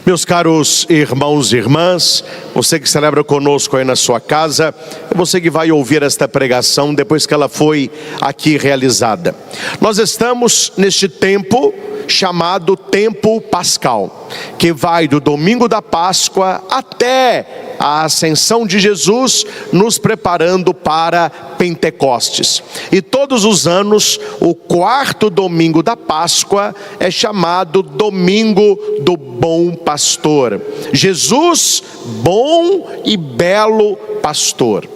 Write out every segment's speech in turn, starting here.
Meus caros irmãos e irmãs, você que celebra conosco aí na sua casa, você que vai ouvir esta pregação depois que ela foi aqui realizada. Nós estamos neste tempo chamado tempo pascal, que vai do domingo da Páscoa até a ascensão de Jesus, nos preparando para Pentecostes. E todos os anos, o quarto domingo da Páscoa é chamado Domingo do Bom Pastor. Jesus, bom e belo pastor.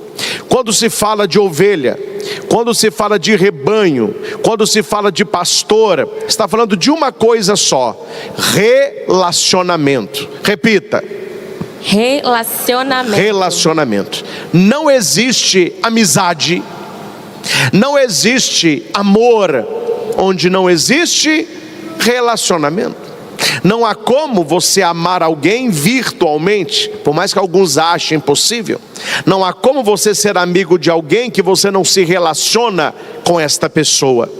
Quando se fala de ovelha, quando se fala de rebanho, quando se fala de pastor, está falando de uma coisa só: relacionamento. Repita: relacionamento. Não existe amizade, não existe amor onde não existe relacionamento. Não há como você amar alguém virtualmente, por mais que alguns achem possível. Não há como você ser amigo de alguém que você não se relaciona com esta pessoa.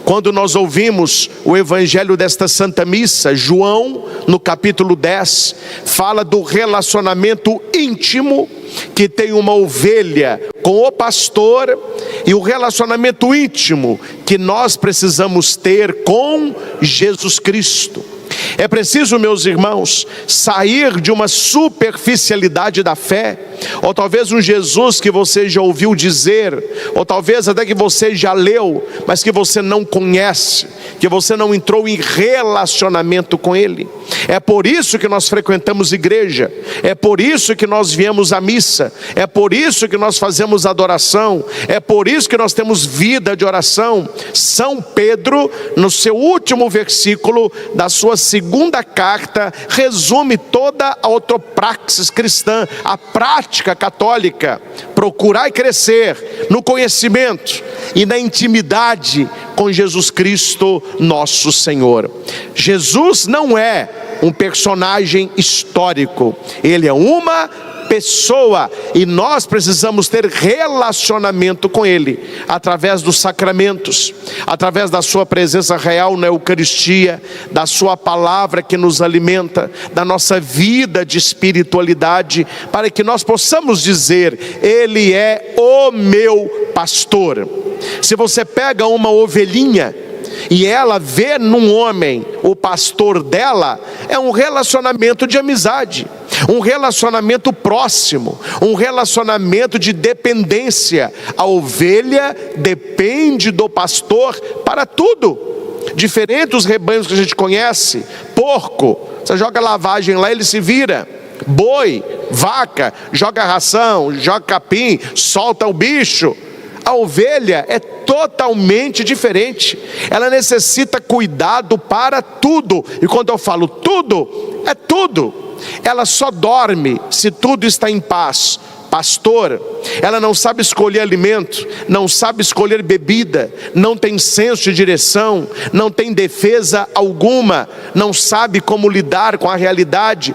Quando nós ouvimos o evangelho desta Santa Missa, João, no capítulo 10, fala do relacionamento íntimo que tem uma ovelha com o pastor, e o relacionamento íntimo que nós precisamos ter com Jesus Cristo. É preciso, meus irmãos, sair de uma superficialidade da fé, ou talvez um Jesus que você já ouviu dizer, ou talvez até que você já leu, mas que você não conhece, que você não entrou em relacionamento com Ele. É por isso que nós frequentamos igreja, é por isso que nós viemos à missa, é por isso que nós fazemos adoração, é por isso que nós temos vida de oração. São Pedro, no seu último versículo da sua segunda carta, resume toda a ortopraxis cristã, a prática católica: procurar crescer no conhecimento e na intimidade com Jesus Cristo, nosso Senhor. Jesus não é um personagem histórico, Ele é uma pessoa, e nós precisamos ter relacionamento com Ele, através dos sacramentos, através da sua presença real na Eucaristia, da sua palavra que nos alimenta, da nossa vida de espiritualidade, para que nós possamos dizer: Ele é o meu pastor. Se você pega uma ovelhinha e ela vê num homem o pastor dela, é um relacionamento de amizade, um relacionamento próximo, um relacionamento de dependência. A ovelha depende do pastor para tudo. Diferente dos rebanhos que a gente conhece: porco, você joga lavagem lá, ele se vira. Boi, vaca, joga ração, joga capim, solta o bicho. A ovelha é totalmente diferente, ela necessita cuidado para tudo, e quando eu falo tudo, é tudo. Ela só dorme se tudo está em paz. Pastor, ela não sabe escolher alimento, não sabe escolher bebida, não tem senso de direção, não tem defesa alguma, não sabe como lidar com a realidade.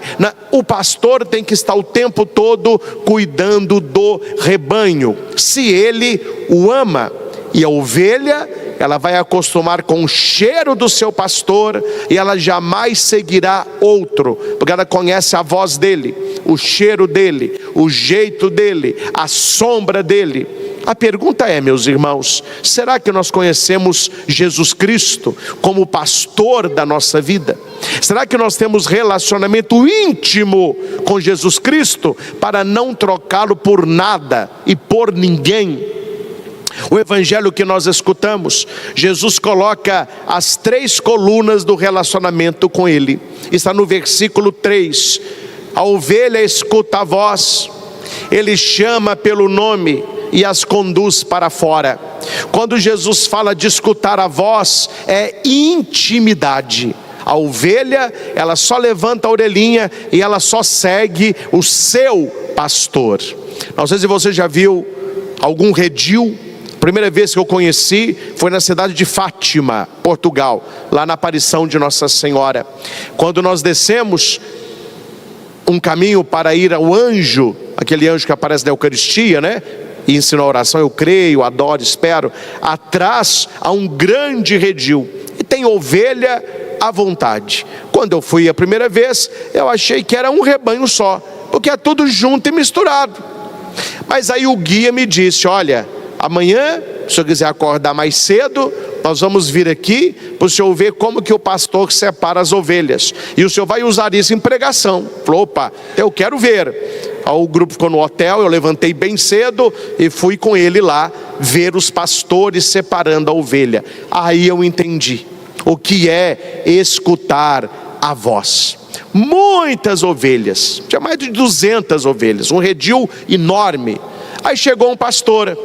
O pastor tem que estar o tempo todo cuidando do rebanho, se ele o ama. E a ovelha, ela vai acostumar com o cheiro do seu pastor, e ela jamais seguirá outro, porque ela conhece a voz dele, o cheiro dele, o jeito dele, a sombra dele. A pergunta é, meus irmãos, será que nós conhecemos Jesus Cristo como pastor da nossa vida? Será que nós temos relacionamento íntimo com Jesus Cristo para não trocá-lo por nada e por ninguém? O evangelho que nós escutamos, Jesus coloca as 3 colunas do relacionamento com Ele. Está no versículo 3. A ovelha escuta a voz, Ele chama pelo nome e as conduz para fora. Quando Jesus fala de escutar a voz, é intimidade. A ovelha, ela só levanta a orelhinha e ela só segue o seu pastor. Não sei se você já viu algum redil. Primeira vez que eu conheci foi na cidade de Fátima, Portugal, lá na aparição de Nossa Senhora. Quando nós descemos um caminho para ir ao anjo, aquele anjo que aparece na Eucaristia, né? E ensina a oração: eu creio, adoro, espero. Atrás há um grande redil, e tem ovelha à vontade. Quando eu fui a primeira vez, eu achei que era um rebanho só, porque é tudo junto e misturado. Mas aí o guia me disse: olha, amanhã, se o senhor quiser acordar mais cedo, nós vamos vir aqui para o senhor ver como que o pastor separa as ovelhas, e o senhor vai usar isso em pregação. Falei: opa, eu quero ver. Aí o grupo ficou no hotel, eu levantei bem cedo e fui com ele lá ver os pastores separando a ovelha. Aí eu entendi o que é escutar a voz. Muitas ovelhas, tinha mais de 200 ovelhas, um redil enorme. Aí chegou um pastor,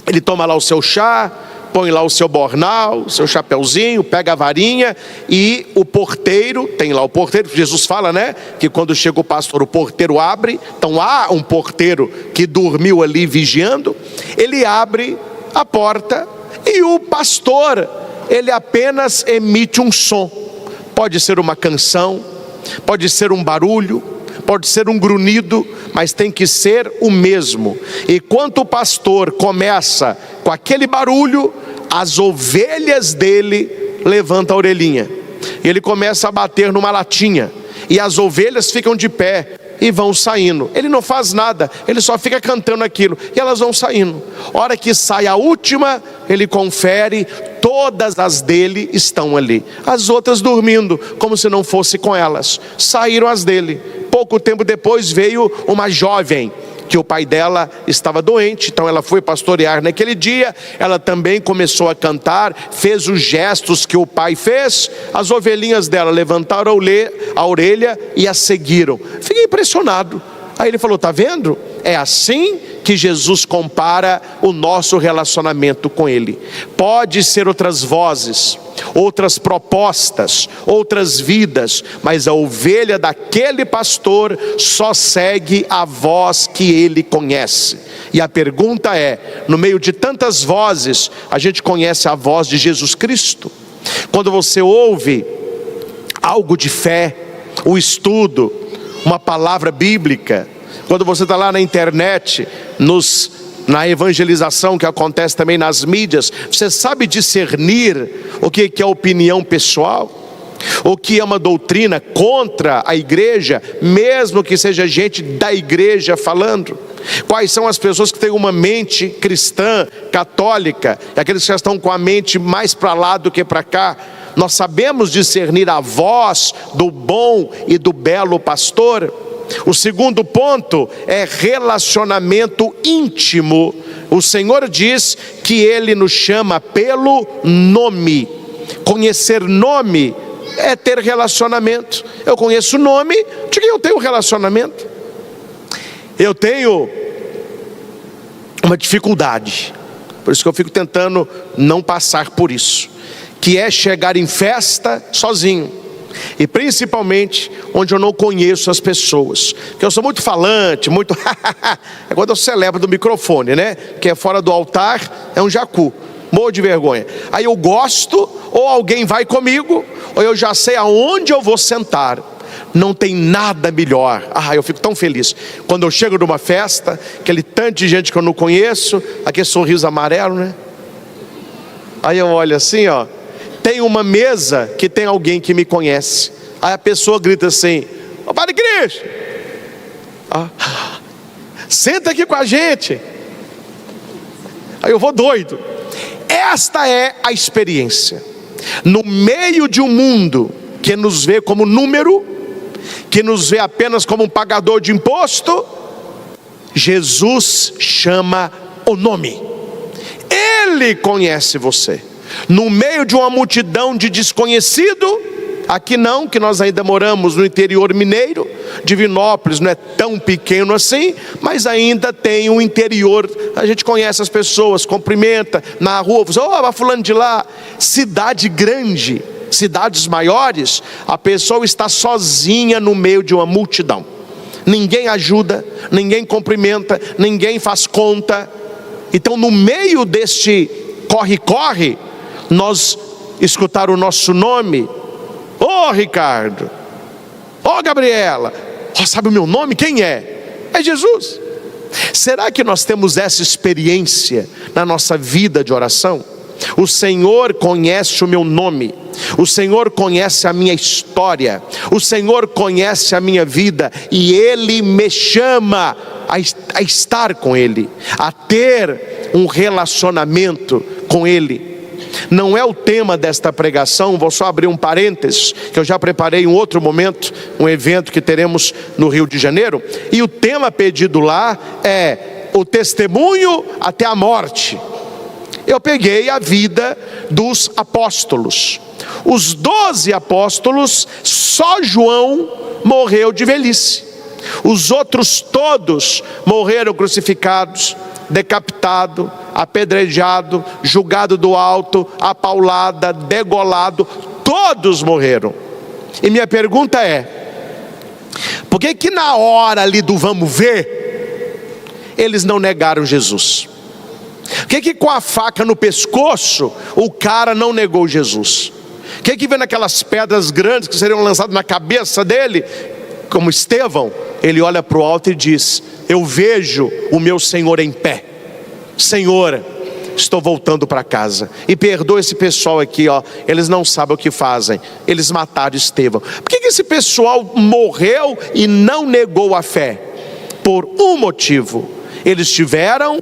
ele toma lá o seu chá, põe lá o seu bornal, o seu chapeuzinho, pega a varinha, e o porteiro, tem lá o porteiro, Jesus fala, né, que quando chega o pastor, o porteiro abre. Então há um porteiro que dormiu ali vigiando. Ele abre a porta e o pastor, ele apenas emite um som. Pode ser uma canção, pode ser um barulho, pode ser um grunhido, mas tem que ser o mesmo. E quando o pastor começa com aquele barulho, as ovelhas dele levantam a orelhinha, ele começa a bater numa latinha, e as ovelhas ficam de pé e vão saindo. Ele não faz nada, ele só fica cantando aquilo, e elas vão saindo. Hora que sai a última, ele confere, todas as dele estão ali, as outras dormindo, como se não fosse com elas. Saíram as dele. Pouco tempo depois veio uma jovem, que o pai dela estava doente, então ela foi pastorear naquele dia. Ela também começou a cantar, fez os gestos que o pai fez. As ovelhinhas dela levantaram a orelha e a seguiram. Fiquei impressionado. Aí ele falou: tá vendo? É assim que Jesus compara o nosso relacionamento com Ele. Pode ser outras vozes, outras propostas, outras vidas, mas a ovelha daquele pastor só segue a voz que ele conhece. E a pergunta é: no meio de tantas vozes, a gente conhece a voz de Jesus Cristo? Quando você ouve algo de fé, um estudo, uma palavra bíblica, quando você está lá na internet, na evangelização que acontece também nas mídias, você sabe discernir o que é opinião pessoal, o que é uma doutrina contra a igreja, mesmo que seja gente da igreja falando? Quais são as pessoas que têm uma mente cristã, católica, e aqueles que já estão com a mente mais para lá do que para cá? Nós sabemos discernir a voz do bom e do belo pastor. O segundo ponto é relacionamento íntimo. O Senhor diz que Ele nos chama pelo nome. Conhecer nome é ter relacionamento. Eu conheço o nome de quem eu tenho relacionamento. Eu tenho uma dificuldade, por isso que eu fico tentando não passar por isso, que é chegar em festa sozinho, e principalmente onde eu não conheço as pessoas, porque eu sou muito falante, muito é quando eu celebro do microfone, né? Que é fora do altar, é um jacu, morro de vergonha. Aí eu gosto, ou alguém vai comigo, ou eu já sei aonde eu vou sentar. Não tem nada melhor. Eu fico tão feliz quando eu chego numa festa, aquele tanto de gente que eu não conheço, aquele sorriso amarelo, né? Aí eu olho assim, ó, tem uma mesa que tem alguém que me conhece. Aí a pessoa grita assim: ô Padre Cristo, senta aqui com a gente. Aí eu vou doido. Esta é a experiência. No meio de um mundo que nos vê como número, que nos vê apenas como um pagador de imposto, Jesus chama o nome. Ele conhece você. No meio de uma multidão de desconhecido, aqui não, que nós ainda moramos no interior mineiro, Divinópolis não é tão pequeno assim, mas ainda tem um interior, a gente conhece as pessoas, cumprimenta na rua, vai fulano de lá. Cidade grande, cidades maiores, a pessoa está sozinha no meio de uma multidão. Ninguém ajuda, ninguém cumprimenta, ninguém faz conta. Então no meio deste corre-corre, nós escutar o nosso nome: ô Ricardo, ô Gabriela, sabe o meu nome? Quem é? É Jesus. Será que nós temos essa experiência na nossa vida de oração? O Senhor conhece o meu nome. o Senhor conhece a minha história, o Senhor conhece a minha vida, e Ele me chama a estar com Ele, a ter um relacionamento com Ele. Não é o tema desta pregação, vou só abrir um parênteses, que eu já preparei em outro momento, um evento que teremos no Rio de Janeiro, e o tema pedido lá é o testemunho até a morte. Eu peguei a vida dos apóstolos. Os 12 apóstolos, só João morreu de velhice. Os outros todos morreram crucificados, decapitado, apedrejado, julgado do alto, apaulada, degolado, todos morreram. E minha pergunta é: por que que na hora ali do vamos ver, eles não negaram Jesus? Por que que com a faca no pescoço, o cara não negou Jesus? Por que que vendo aquelas pedras grandes que seriam lançadas na cabeça dele, como Estevão, ele olha para o alto e diz: eu vejo o meu Senhor em pé. Senhor, estou voltando para casa. E perdoa esse pessoal aqui, ó, eles não sabem o que fazem. Eles mataram Estevão. Por que que esse pessoal morreu e não negou a fé? Por um motivo: eles tiveram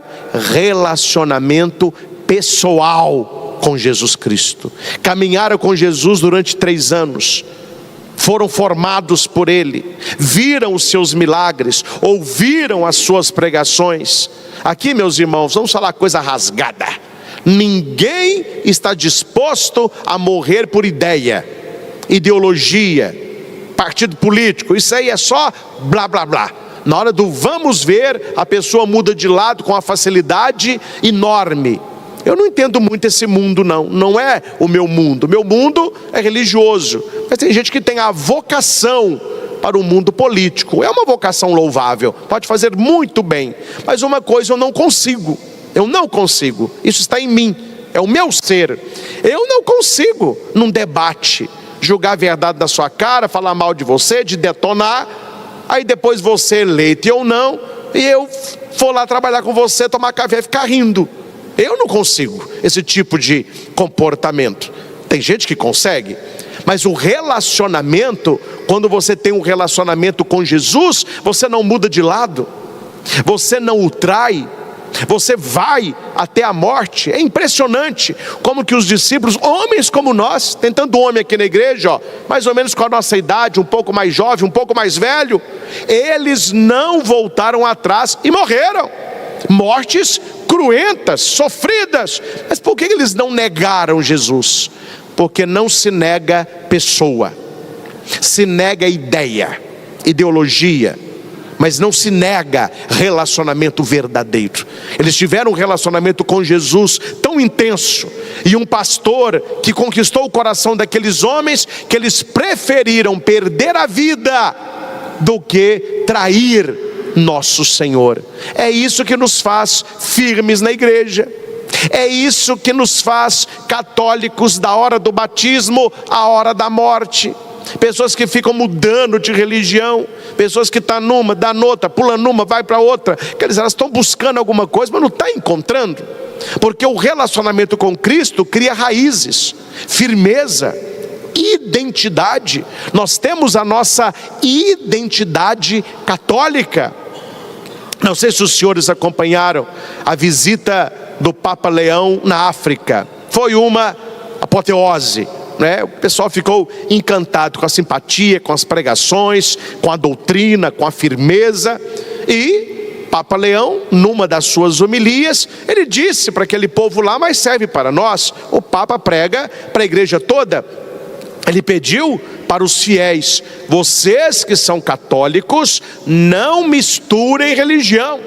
relacionamento pessoal com Jesus Cristo. Caminharam com Jesus durante 3 anos. Foram formados por Ele, viram os seus milagres, ouviram as suas pregações. Aqui, meus irmãos, vamos falar coisa rasgada. Ninguém está disposto a morrer por ideia, ideologia, partido político. Isso aí é só blá blá blá. Na hora do vamos ver, a pessoa muda de lado com uma facilidade enorme. Eu não entendo muito esse mundo, não é o meu mundo. O meu mundo é religioso, mas tem gente que tem a vocação para o mundo político. É uma vocação louvável, pode fazer muito bem, mas uma coisa eu não consigo, isso está em mim, é o meu ser. Eu não consigo, num debate, julgar a verdade na sua cara, falar mal de você, de detonar, aí depois você eleito ou não, e eu for lá trabalhar com você, tomar café e ficar rindo. Eu não consigo esse tipo de comportamento. Tem gente que consegue, mas o relacionamento, quando você tem um relacionamento com Jesus, você não muda de lado, você não o trai, você vai até a morte. É impressionante como que os discípulos, homens como nós, tem tanto homem aqui na igreja, ó, mais ou menos com a nossa idade, um pouco mais jovem, um pouco mais velho, eles não voltaram atrás e morreram, mortes cruentas, sofridas. Mas por que eles não negaram Jesus? Porque não se nega pessoa, se nega ideia, ideologia, mas não se nega relacionamento verdadeiro. Eles tiveram um relacionamento com Jesus tão intenso, e um pastor que conquistou o coração daqueles homens, que eles preferiram perder a vida do que trair nosso Senhor. É isso que nos faz firmes na igreja. É isso que nos faz católicos da hora do batismo à hora da morte. Pessoas que ficam mudando de religião, pessoas que estão numa, dá noutra, pula numa, vai para outra. Quer dizer, elas estão buscando alguma coisa, mas não estão encontrando. Porque o relacionamento com Cristo cria raízes, firmeza, identidade. Nós temos a nossa identidade católica. Não sei se os senhores acompanharam a visita do Papa Leão na África. Foi uma apoteose, né? O pessoal ficou encantado com a simpatia, com as pregações, com a doutrina, com a firmeza. E Papa Leão, numa das suas homilias, ele disse para aquele povo lá, mas serve para nós. O Papa prega para a igreja toda. Ele pediu para os fiéis: vocês que são católicos, não misturem religião.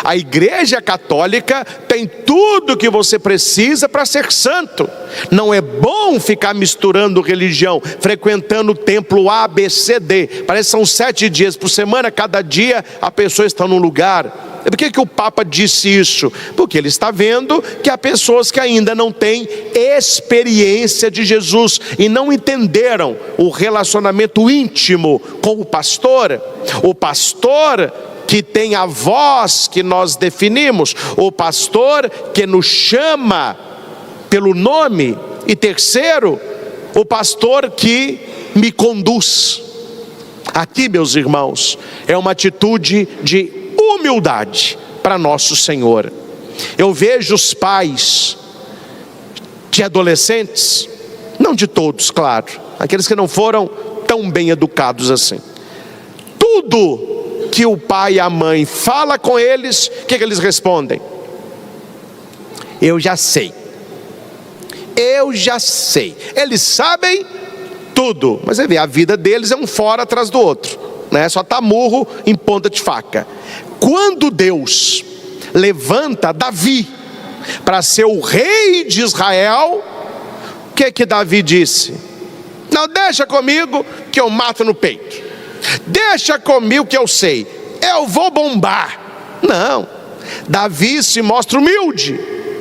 A igreja católica tem tudo que você precisa para ser santo. Não é bom ficar misturando religião, frequentando o templo A, B, C, D. Parece que são 7 dias por semana, cada dia a pessoa está num lugar. Por que o Papa disse isso? Porque ele está vendo que há pessoas que ainda não têm experiência de Jesus e não entenderam o relacionamento íntimo com o pastor. O pastor que tem a voz que nós definimos, o pastor que nos chama pelo nome. E terceiro, o pastor que me conduz. Aqui, meus irmãos, é uma atitude de humildade para nosso Senhor. Eu vejo os pais de adolescentes, não de todos, claro, aqueles que não foram tão bem educados assim. Tudo que o pai e a mãe fala com eles, o que eles respondem? Eu já sei. Eu já sei. Eles sabem tudo, mas você vê, a vida deles é um fora atrás do outro, né? Só tá murro em ponta de faca. Quando Deus levanta Davi para ser o rei de Israel, o que Davi disse? Não, deixa comigo que eu mato no peito. Deixa comigo que eu sei. Eu vou bombar. Não. Davi se mostra humilde.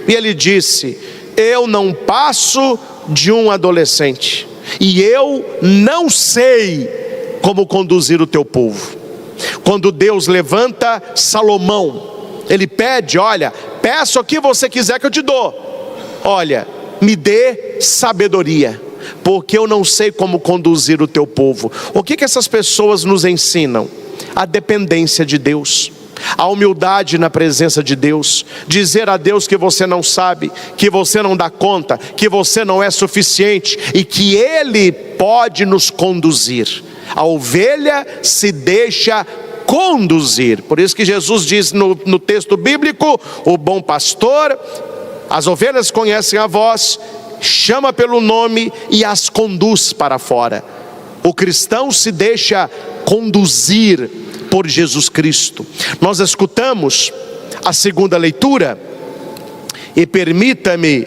E ele disse: eu não passo de um adolescente. E eu não sei como conduzir o teu povo. Quando Deus levanta Salomão, ele pede: olha, peça o que você quiser que eu te dou. Olha, me dê sabedoria, porque eu não sei como conduzir o teu povo. O que essas pessoas nos ensinam? A dependência de Deus, a humildade na presença de Deus, dizer a Deus que você não sabe, que você não dá conta, que você não é suficiente e que Ele pode nos conduzir. A ovelha se deixa conduzir. Por isso que Jesus diz no texto bíblico: o bom pastor, as ovelhas conhecem a voz, chama pelo nome e as conduz para fora. O cristão se deixa conduzir por Jesus Cristo. Nós escutamos a segunda leitura, e permita-me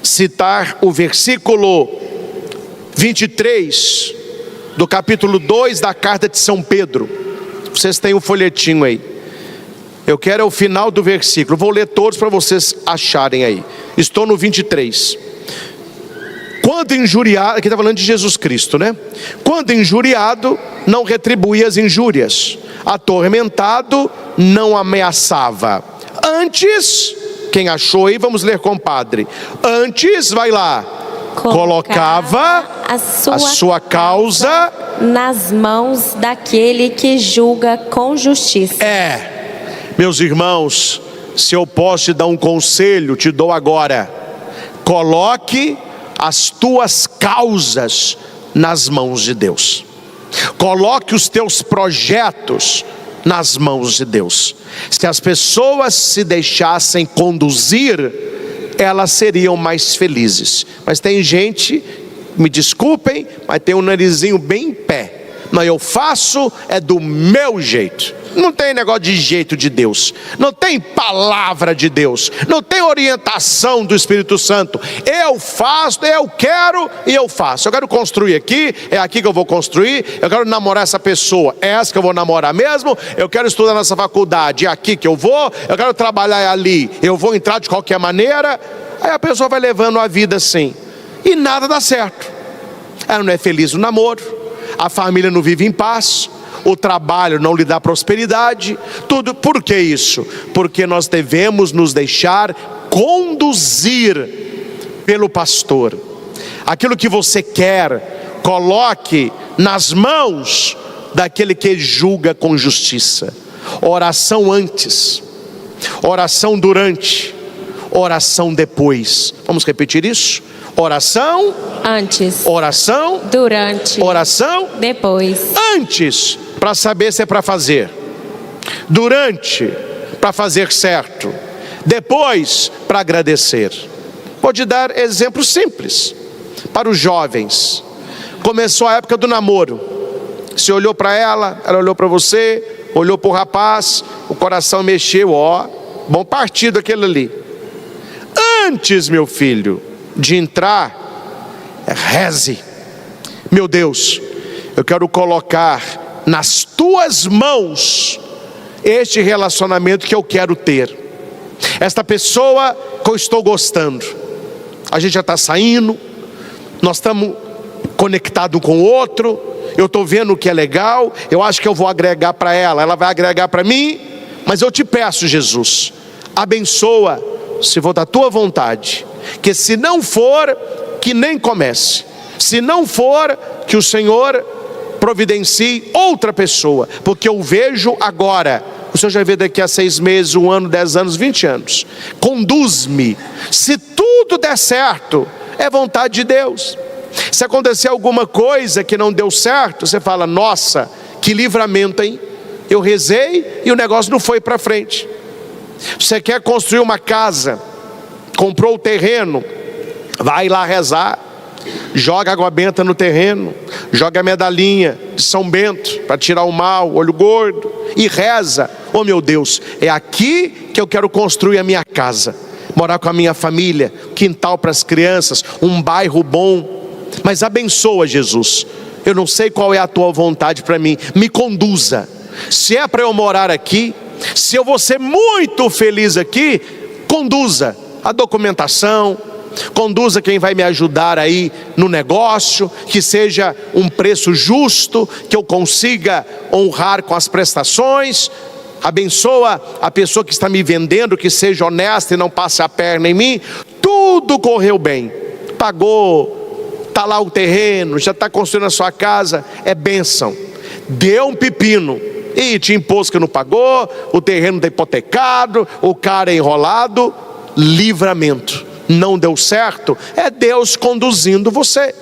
citar o versículo 23 do capítulo 2 da carta de São Pedro. Vocês têm um folhetinho aí. Eu quero o final do versículo. Vou ler todos para vocês acharem aí. Estou no 23. Quando injuriado, aqui está falando de Jesus Cristo, né? Quando injuriado, não retribuía as injúrias. Atormentado, não ameaçava. Antes, quem achou aí, vamos ler, compadre. Antes, vai lá, colocava a sua causa nas mãos daquele que julga com justiça. Meus irmãos, se eu posso te dar um conselho, te dou agora: coloque as tuas causas nas mãos de Deus. Coloque os teus projetos nas mãos de Deus. Se as pessoas se deixassem conduzir, elas seriam mais felizes. Mas tem gente, me desculpem, mas tem um narizinho bem em pé. Não, eu faço é do meu jeito. Não tem negócio de jeito de Deus, não tem palavra de Deus, não tem orientação do Espírito Santo. Eu faço, eu quero e eu faço. Eu quero construir aqui, é aqui que eu vou construir. Eu quero namorar essa pessoa, é essa que eu vou namorar mesmo. Eu quero estudar nessa faculdade, é aqui que eu vou. Eu quero trabalhar ali, eu vou entrar de qualquer maneira. Aí a pessoa vai levando a vida assim, e nada dá certo. Ela não é feliz no namoro, a família não vive em paz, o trabalho não lhe dá prosperidade, tudo. Por que isso? Porque nós devemos nos deixar conduzir pelo pastor. Aquilo que você quer, coloque nas mãos daquele que julga com justiça. Oração antes, oração durante, oração depois. Vamos repetir isso? Oração antes, oração durante, oração depois. Antes, para saber se é para fazer. Durante, para fazer certo. Depois, para agradecer. Vou te dar exemplos simples para os jovens. Começou a época do namoro. Você olhou para ela, ela olhou para você, olhou para o rapaz, o coração mexeu, ó, bom partido aquele ali. Antes, meu filho, de entrar, reze. Meu Deus, eu quero colocar nas tuas mãos este relacionamento que eu quero ter. Esta pessoa que eu estou gostando, a gente já está saindo, nós estamos conectados com o outro, eu estou vendo o que é legal, eu acho que eu vou agregar para ela, ela vai agregar para mim, mas eu te peço, Jesus, abençoa, se for da tua vontade, que se não for, que nem comece. Se não for, que o Senhor providencie outra pessoa, porque eu vejo agora. O Senhor já vê daqui a 6 meses, 1 ano, 10 anos, 20 anos. Conduz-me. Se tudo der certo, é vontade de Deus. Se acontecer alguma coisa que não deu certo, você fala: nossa, que livramento, hein? Eu rezei e o negócio não foi para frente. Você quer construir uma casa, comprou o terreno, vai lá rezar, joga água benta no terreno, joga a medalhinha de São Bento para tirar o mal, olho gordo, e reza: oh meu Deus, é aqui que eu quero construir a minha casa, morar com a minha família, quintal para as crianças, um bairro bom. Mas abençoa, Jesus, eu não sei qual é a tua vontade para mim, me conduza. Se é para eu morar aqui, se eu vou ser muito feliz aqui, conduza a documentação, conduza quem vai me ajudar aí no negócio, que seja um preço justo, que eu consiga honrar com as prestações. Abençoa a pessoa que está me vendendo, que seja honesta e não passe a perna em mim. Tudo correu bem, pagou, está lá o terreno, já está construindo a sua casa, é bênção. Deu um pepino e te imposto que não pagou, o terreno está hipotecado, o cara é enrolado. Livramento. Não deu certo, é Deus conduzindo você.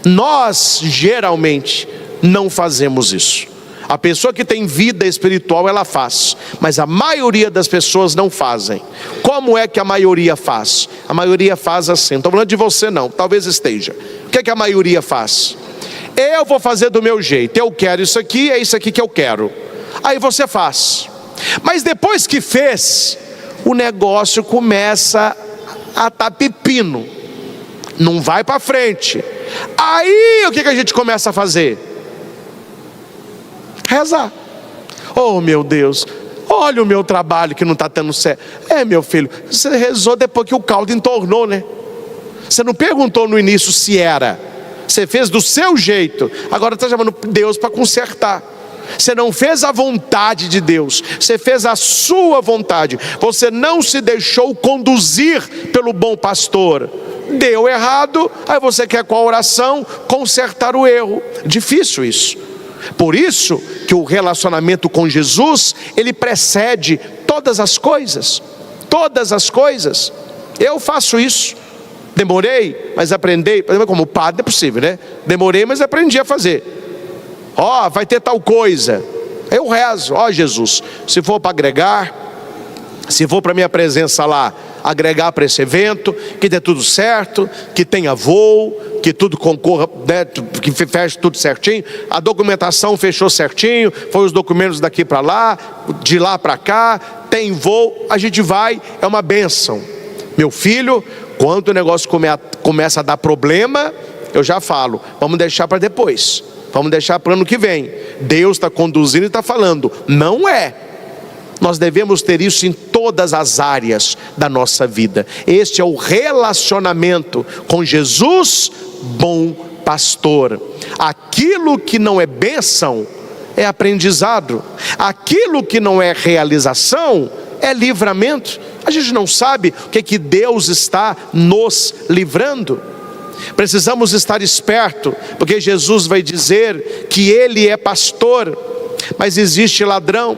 Nós geralmente não fazemos isso. A pessoa que tem vida espiritual, ela faz, mas a maioria das pessoas não fazem. Como é que a maioria faz? A maioria faz assim, não estou falando de você não, talvez esteja. O que é que a maioria faz? Eu vou fazer do meu jeito, eu quero isso aqui, é isso aqui que eu quero. Aí você faz, mas depois que fez, o negócio começa a tá pepino, não vai para frente. Aí o que a gente começa a fazer? Rezar. Oh meu Deus, olha o meu trabalho que não está dando certo. É, meu filho, você rezou depois que o caldo entornou, né? Você não perguntou no início se era. Você fez do seu jeito, agora está chamando Deus para consertar. Você não fez a vontade de Deus, você fez a sua vontade. Você não se deixou conduzir pelo bom pastor. Deu errado, aí você quer com a oração consertar o erro. Difícil isso. Por isso que o relacionamento com Jesus, ele precede todas as coisas. Todas as coisas. Eu faço isso. Demorei, mas aprendi. Como padre não é possível, né? Demorei, mas aprendi a fazer. Ó, vai ter tal coisa. Eu rezo: ó Jesus, se for para agregar, se for para minha presença lá, agregar para esse evento, que dê tudo certo, que tenha voo, que tudo concorra, né, que feche tudo certinho. A documentação fechou certinho, foi os documentos daqui para lá, de lá para cá, tem voo, a gente vai, é uma bênção. Meu filho, quando o negócio começa a dar problema, eu já falo: vamos deixar para depois, vamos deixar para o ano que vem. Deus está conduzindo e está falando. Não é. Nós devemos ter isso em todas as áreas da nossa vida. Este é o relacionamento com Jesus, bom pastor. Aquilo que não é bênção é aprendizado. Aquilo que não é realização é livramento. A gente não sabe o que Deus está nos livrando. Precisamos estar esperto, porque Jesus vai dizer que Ele é pastor, mas existe ladrão,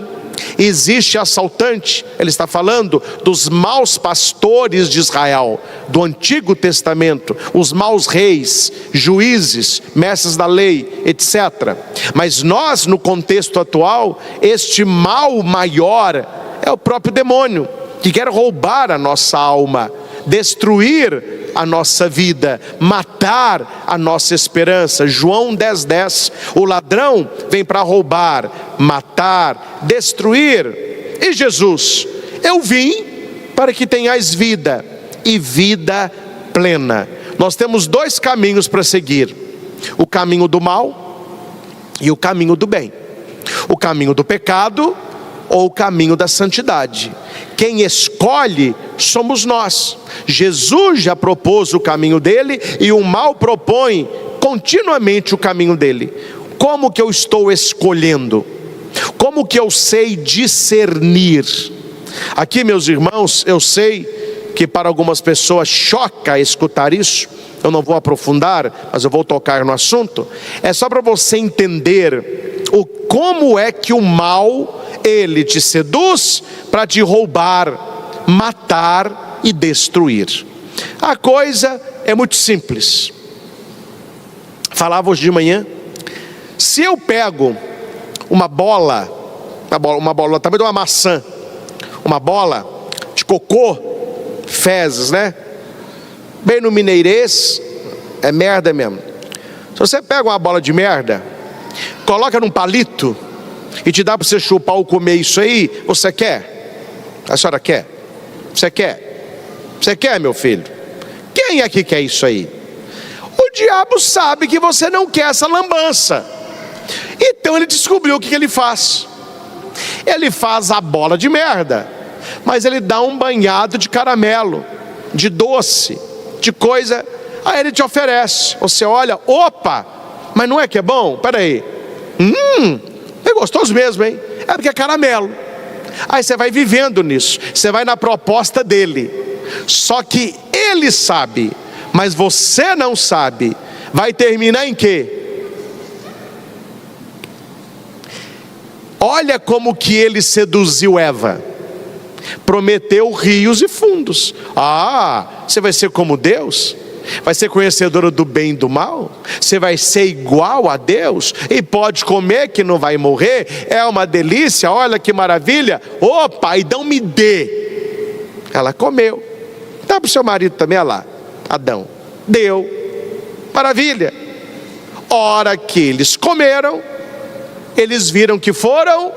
existe assaltante. Ele está falando dos maus pastores de Israel, do Antigo Testamento, os maus reis, juízes, mestres da lei, etc. Mas nós, no contexto atual, este mal maior é o próprio demônio, que quer roubar a nossa alma, destruir a nossa vida, matar a nossa esperança. João 10:10. O ladrão vem para roubar, matar, destruir. E Jesus: eu vim para que tenhais vida, e vida plena. Nós temos 2 caminhos para seguir: o caminho do mal e o caminho do bem, o caminho do pecado ou o caminho da santidade. Quem escolhe somos nós. Jesus já propôs o caminho dele, e o mal propõe continuamente o caminho dele. Como que eu estou escolhendo? Como que eu sei discernir? Aqui, meus irmãos, eu sei que para algumas pessoas choca escutar isso. eu não vou aprofundar, mas eu vou tocar no assunto. É só para você entender como é que o mal, ele te seduz para te roubar, matar e destruir. A coisa é muito simples. Falava hoje de manhã, se eu pego uma bola também de uma maçã, uma bola de cocô, fezes, né? Bem no mineirês, é merda mesmo. Se você pega uma bola de merda, coloca num palito e te dá para você chupar ou comer isso aí, você quer? A senhora quer? Você quer? Você quer, meu filho? Quem é que quer isso aí? O diabo sabe que você não quer essa lambança. Então ele descobriu o que ele faz. Ele faz a bola de merda, mas ele dá um banhado de caramelo, de doce, de coisa. Aí ele te oferece. Você olha, opa, mas não é que é bom? Peraí, é gostoso mesmo, hein? É porque é caramelo. Aí você vai vivendo nisso, você vai na proposta dele. Só que ele sabe, mas você não sabe. Vai terminar em quê? Olha como que ele seduziu Eva. Prometeu rios e fundos. Você vai ser como Deus? Vai ser conhecedora do bem e do mal? Você vai ser igual a Deus? E pode comer que não vai morrer? É uma delícia, olha que maravilha. Opa, então me dê. Ela comeu. Dá para o seu marido também, olha lá, Adão. Deu. Maravilha. Hora que eles comeram, eles viram que foram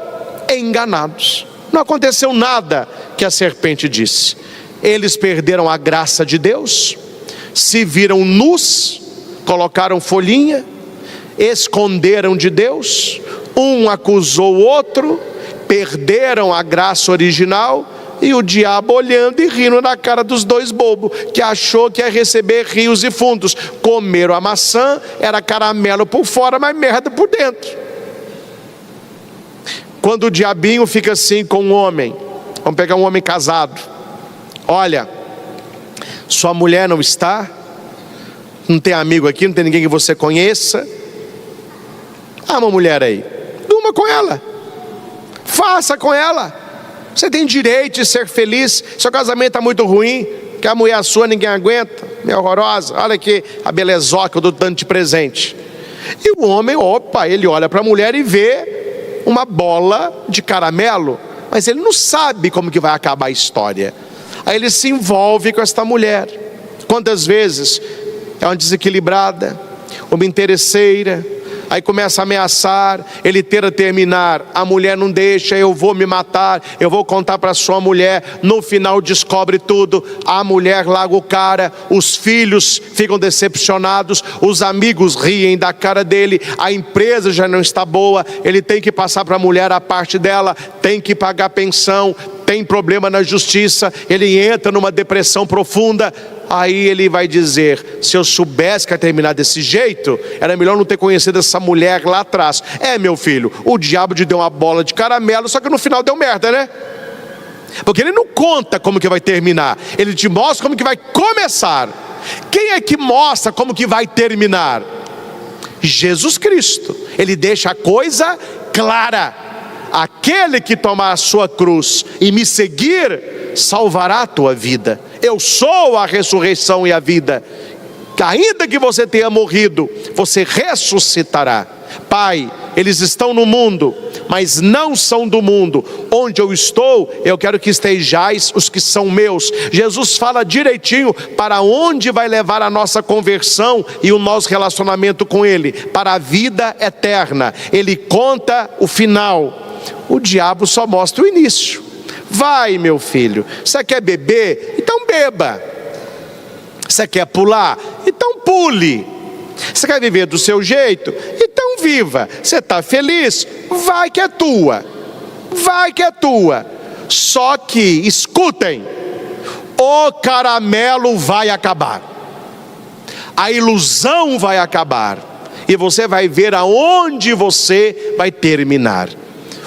enganados. Não aconteceu nada que a serpente disse. Eles perderam a graça de Deus, se viram nus, colocaram folhinha, esconderam de Deus, um acusou o outro, perderam a graça original, e o diabo olhando e rindo na cara dos dois bobos, que achou que ia receber rios e fundos. Comeram a maçã, era caramelo por fora, mas merda por dentro. Quando o diabinho fica assim com um homem, vamos pegar um homem casado, olha, sua mulher não está, não tem amigo aqui, não tem ninguém que você conheça, uma mulher aí, durma com ela, faça com ela, você tem direito de ser feliz. Seu casamento está muito ruim, que a mulher sua ninguém aguenta, é horrorosa, olha aqui a belezoca que eu dou tanto de presente. E o homem, ele olha para a mulher e vê uma bola de caramelo, mas ele não sabe como que vai acabar a história. Aí ele se envolve com esta mulher. Quantas vezes é uma desequilibrada, uma interesseira, aí começa a ameaçar, ele tenta terminar, a mulher não deixa, eu vou me matar, eu vou contar para sua mulher, no final descobre tudo, a mulher larga o cara, os filhos ficam decepcionados, os amigos riem da cara dele, a empresa já não está boa, ele tem que passar para a mulher a parte dela, tem que pagar pensão, tem problema na justiça, ele entra numa depressão profunda. Aí ele vai dizer, se eu soubesse que ia terminar desse jeito, era melhor não ter conhecido essa mulher lá atrás. Meu filho, o diabo te deu uma bola de caramelo, só que no final deu merda, né? Porque ele não conta como que vai terminar, ele te mostra como que vai começar. Quem é que mostra como que vai terminar? Jesus Cristo. Ele deixa a coisa clara. Aquele que tomar a sua cruz e me seguir, salvará a tua vida. Eu sou a ressurreição e a vida. Ainda que você tenha morrido, você ressuscitará. Pai, eles estão no mundo, mas não são do mundo. Onde eu estou, eu quero que estejais os que são meus. Jesus fala direitinho para onde vai levar a nossa conversão e o nosso relacionamento com Ele. Para a vida eterna. Ele conta o final. O diabo só mostra o início. Vai, meu filho, você quer beber? Então beba. Você quer pular? Então pule. Você quer viver do seu jeito? Então viva. Você está feliz? Vai que é tua. Vai que é tua. Só que, escutem, o caramelo vai acabar. A ilusão vai acabar. E você vai ver aonde você vai terminar.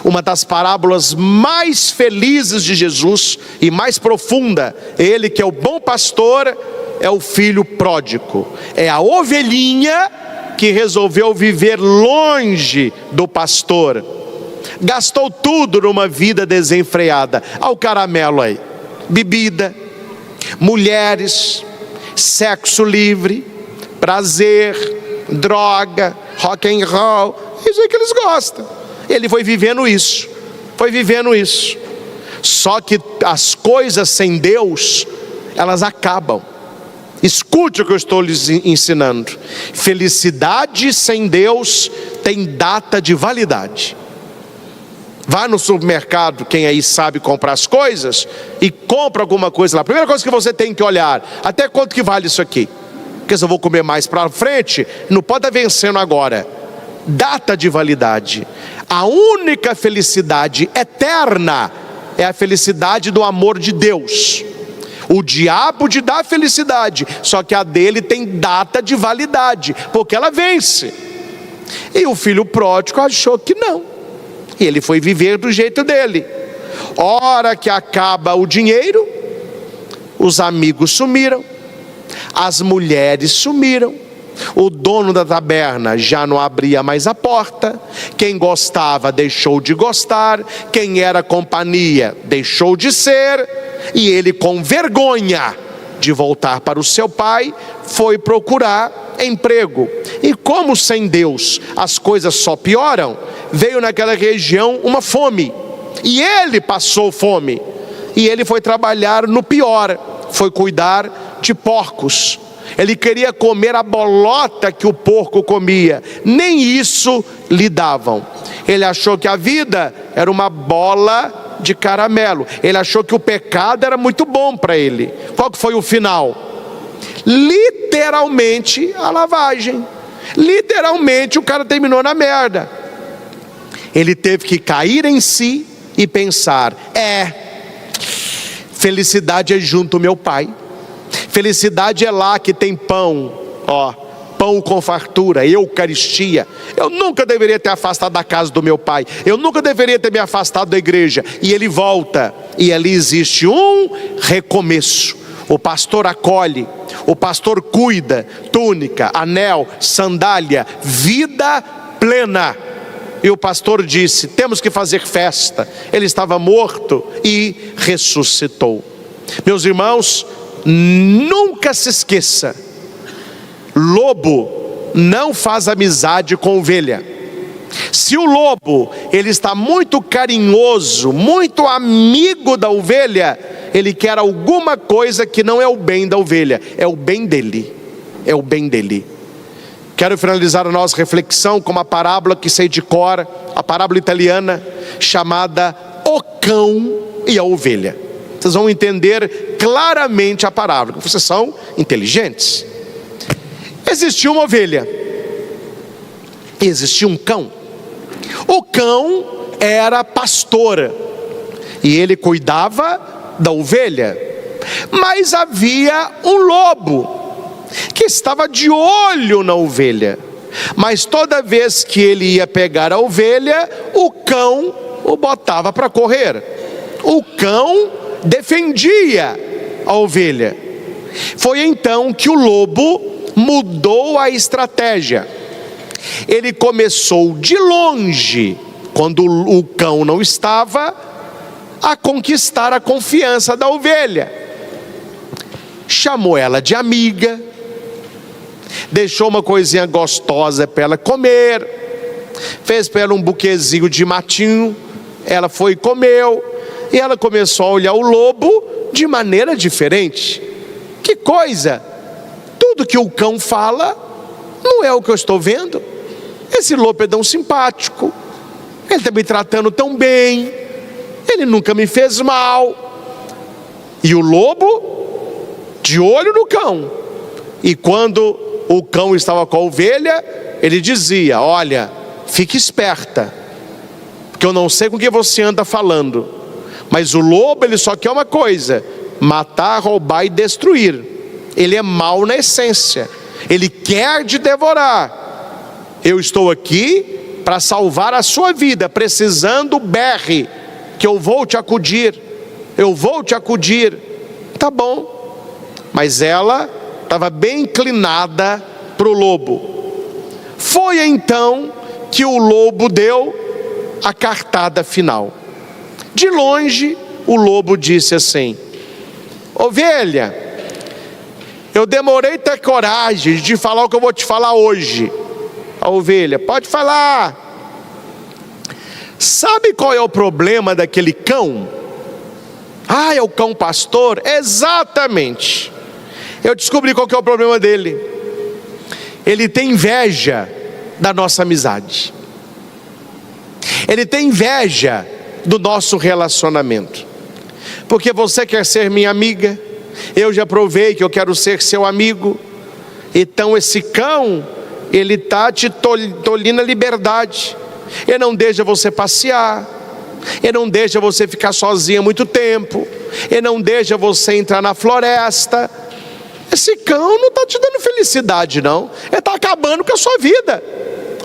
uma das parábolas mais felizes de Jesus e mais profunda. Ele que é o bom pastor é o filho pródigo, é a ovelhinha que resolveu viver longe do pastor, gastou tudo numa vida desenfreada. Olha o caramelo aí: bebida, mulheres, sexo livre, prazer, droga, rock and roll. Isso é que eles gostam. Ele foi vivendo isso. Só que as coisas sem Deus, elas acabam. Escute o que eu estou lhes ensinando. Felicidade sem Deus tem data de validade. Vá no supermercado, quem aí sabe comprar as coisas, e compra alguma coisa lá. A primeira coisa que você tem que olhar: até quanto que vale isso aqui? Porque se eu vou comer mais para frente, não pode estar vencendo agora. Data de validade. A única felicidade eterna é a felicidade do amor de Deus. O diabo te dá felicidade, só que a dele tem data de validade, porque ela vence. E o filho pródigo achou que não, e ele foi viver do jeito dele. Hora que acaba o dinheiro, os amigos sumiram, as mulheres sumiram, o dono da taberna já não abria mais a porta, quem gostava deixou de gostar, quem era companhia deixou de ser, e ele, com vergonha de voltar para o seu pai, foi procurar emprego. E como sem Deus as coisas só pioram, veio naquela região uma fome, e ele passou fome, e ele foi trabalhar no pior, foi cuidar de porcos. Ele queria comer a bolota que o porco comia, nem isso lhe davam. Ele achou que a vida era uma bola de caramelo, ele achou que o pecado era muito bom para ele. Qual que foi o final? Literalmente a lavagem. Literalmente o cara terminou na merda. Ele teve que cair em si e pensar: felicidade é junto ao meu pai. Felicidade é lá que tem pão, pão com fartura, eucaristia. Eu nunca deveria ter afastado da casa do meu pai, eu nunca deveria ter me afastado da igreja. E ele volta, e ali existe um recomeço. O pastor acolhe, o pastor cuida, túnica, anel, sandália, vida plena. E o pastor disse: temos que fazer festa. Ele estava morto e ressuscitou. Meus irmãos, nunca se esqueça: lobo não faz amizade com ovelha. Se o lobo ele está muito carinhoso, muito amigo da ovelha, ele quer alguma coisa que não é o bem da ovelha, é o bem dele. É o bem dele. Quero finalizar a nossa reflexão com uma parábola que sei de cor, a parábola italiana chamada O Cão e a Ovelha. Vocês vão entender claramente a parábola, vocês são inteligentes. Existia uma ovelha e existia um cão. O cão era pastor e ele cuidava da ovelha, mas havia um lobo que estava de olho na ovelha. Mas toda vez que ele ia pegar a ovelha, o cão o botava para correr. O cão defendia a ovelha. Foi então que o lobo mudou a estratégia. Ele começou de longe, quando o cão não estava, a conquistar a confiança da ovelha. Chamou ela de amiga, deixou uma coisinha gostosa para ela comer, fez para ela um buquezinho de matinho, ela foi e comeu, e ela começou a olhar o lobo de maneira diferente. Que coisa! Tudo que o cão fala não é o que eu estou vendo. Esse lobo é tão simpático, ele está me tratando tão bem, ele nunca me fez mal. E o lobo de olho no cão. E quando o cão estava com a ovelha, ele dizia: olha, fique esperta, porque eu não sei com que você anda falando, mas o lobo ele só quer uma coisa: matar, roubar e destruir. Ele é mau na essência, ele quer te devorar. Eu estou aqui para salvar a sua vida, precisando, berre, que eu vou te acudir, eu vou te acudir. Tá bom, mas ela estava bem inclinada para o lobo. Foi então que o lobo deu a cartada final. De longe, o lobo disse assim: ovelha, eu demorei a ter coragem de falar o que eu vou te falar hoje. A ovelha: pode falar. Sabe qual é o problema daquele cão? Ah, é o cão pastor? Exatamente. Eu descobri qual que é o problema dele. Ele tem inveja da nossa amizade. Ele tem inveja do nosso relacionamento. Porque você quer ser minha amiga, eu já provei que eu quero ser seu amigo. Então esse cão, ele está te tolhindo a liberdade. Ele não deixa você passear, ele não deixa você ficar sozinha muito tempo, ele não deixa você entrar na floresta. Esse cão não está te dando felicidade não, ele está acabando com a sua vida.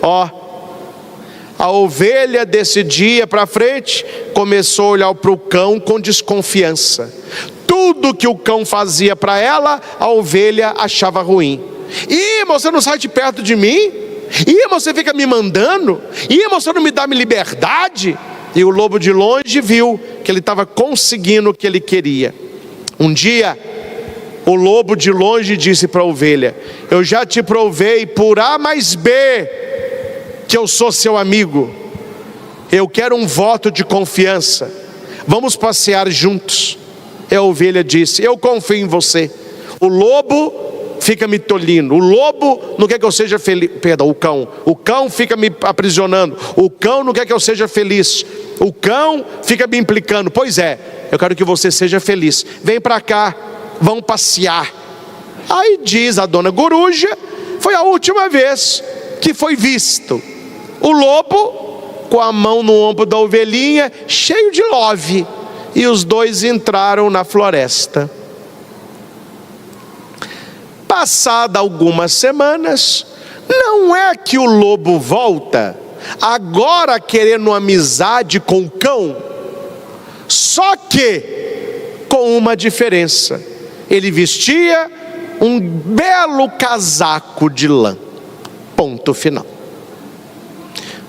Ó, a ovelha desse dia para frente começou a olhar para o cão com desconfiança. Tudo que o cão fazia para ela, a ovelha achava ruim. Ih, você não sai de perto de mim? Ih, você fica me mandando? Ih, você não me dá minha liberdade? E o lobo de longe viu que ele estava conseguindo o que ele queria. Um dia, o lobo de longe disse para a ovelha: eu já te provei por A mais B que eu sou seu amigo. Eu quero um voto de confiança. Vamos passear juntos. E a ovelha disse: eu confio em você. O lobo fica me tolhindo, o lobo não quer que eu seja feliz, perdão, o cão fica me aprisionando, o cão não quer que eu seja feliz, o cão fica me implicando. Pois é, eu quero que você seja feliz, vem para cá, vamos passear. Aí diz a dona Coruja: foi a última vez que foi visto o lobo com a mão no ombro da ovelhinha, cheio de love, e os dois entraram na floresta. Passada algumas semanas, não é que o lobo volta, agora querendo amizade com o cão, só que com uma diferença: ele vestia um belo casaco de lã. Ponto final.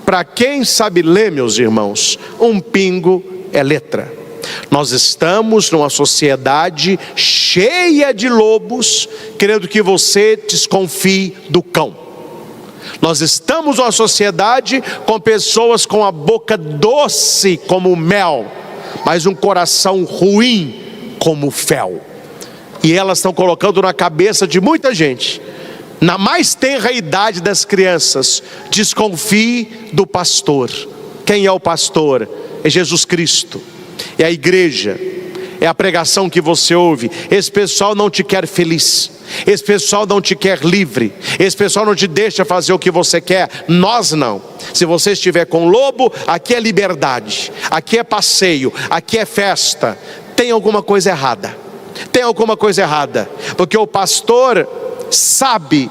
Para quem sabe ler, meus irmãos, um pingo é letra. Nós estamos numa sociedade cheia de lobos, querendo que você desconfie do cão. Nós estamos numa sociedade com pessoas com a boca doce como mel, mas um coração ruim como fel. E elas estão colocando na cabeça de muita gente, na mais tenra idade das crianças: desconfie do pastor. Quem é o pastor? É Jesus Cristo. É a igreja, é a pregação que você ouve. Esse pessoal não te quer feliz, esse pessoal não te quer livre, esse pessoal não te deixa fazer o que você quer. Nós não. Se você estiver com lobo, aqui é liberdade, aqui é passeio, aqui é festa. Tem alguma coisa errada, tem alguma coisa errada, porque o pastor sabe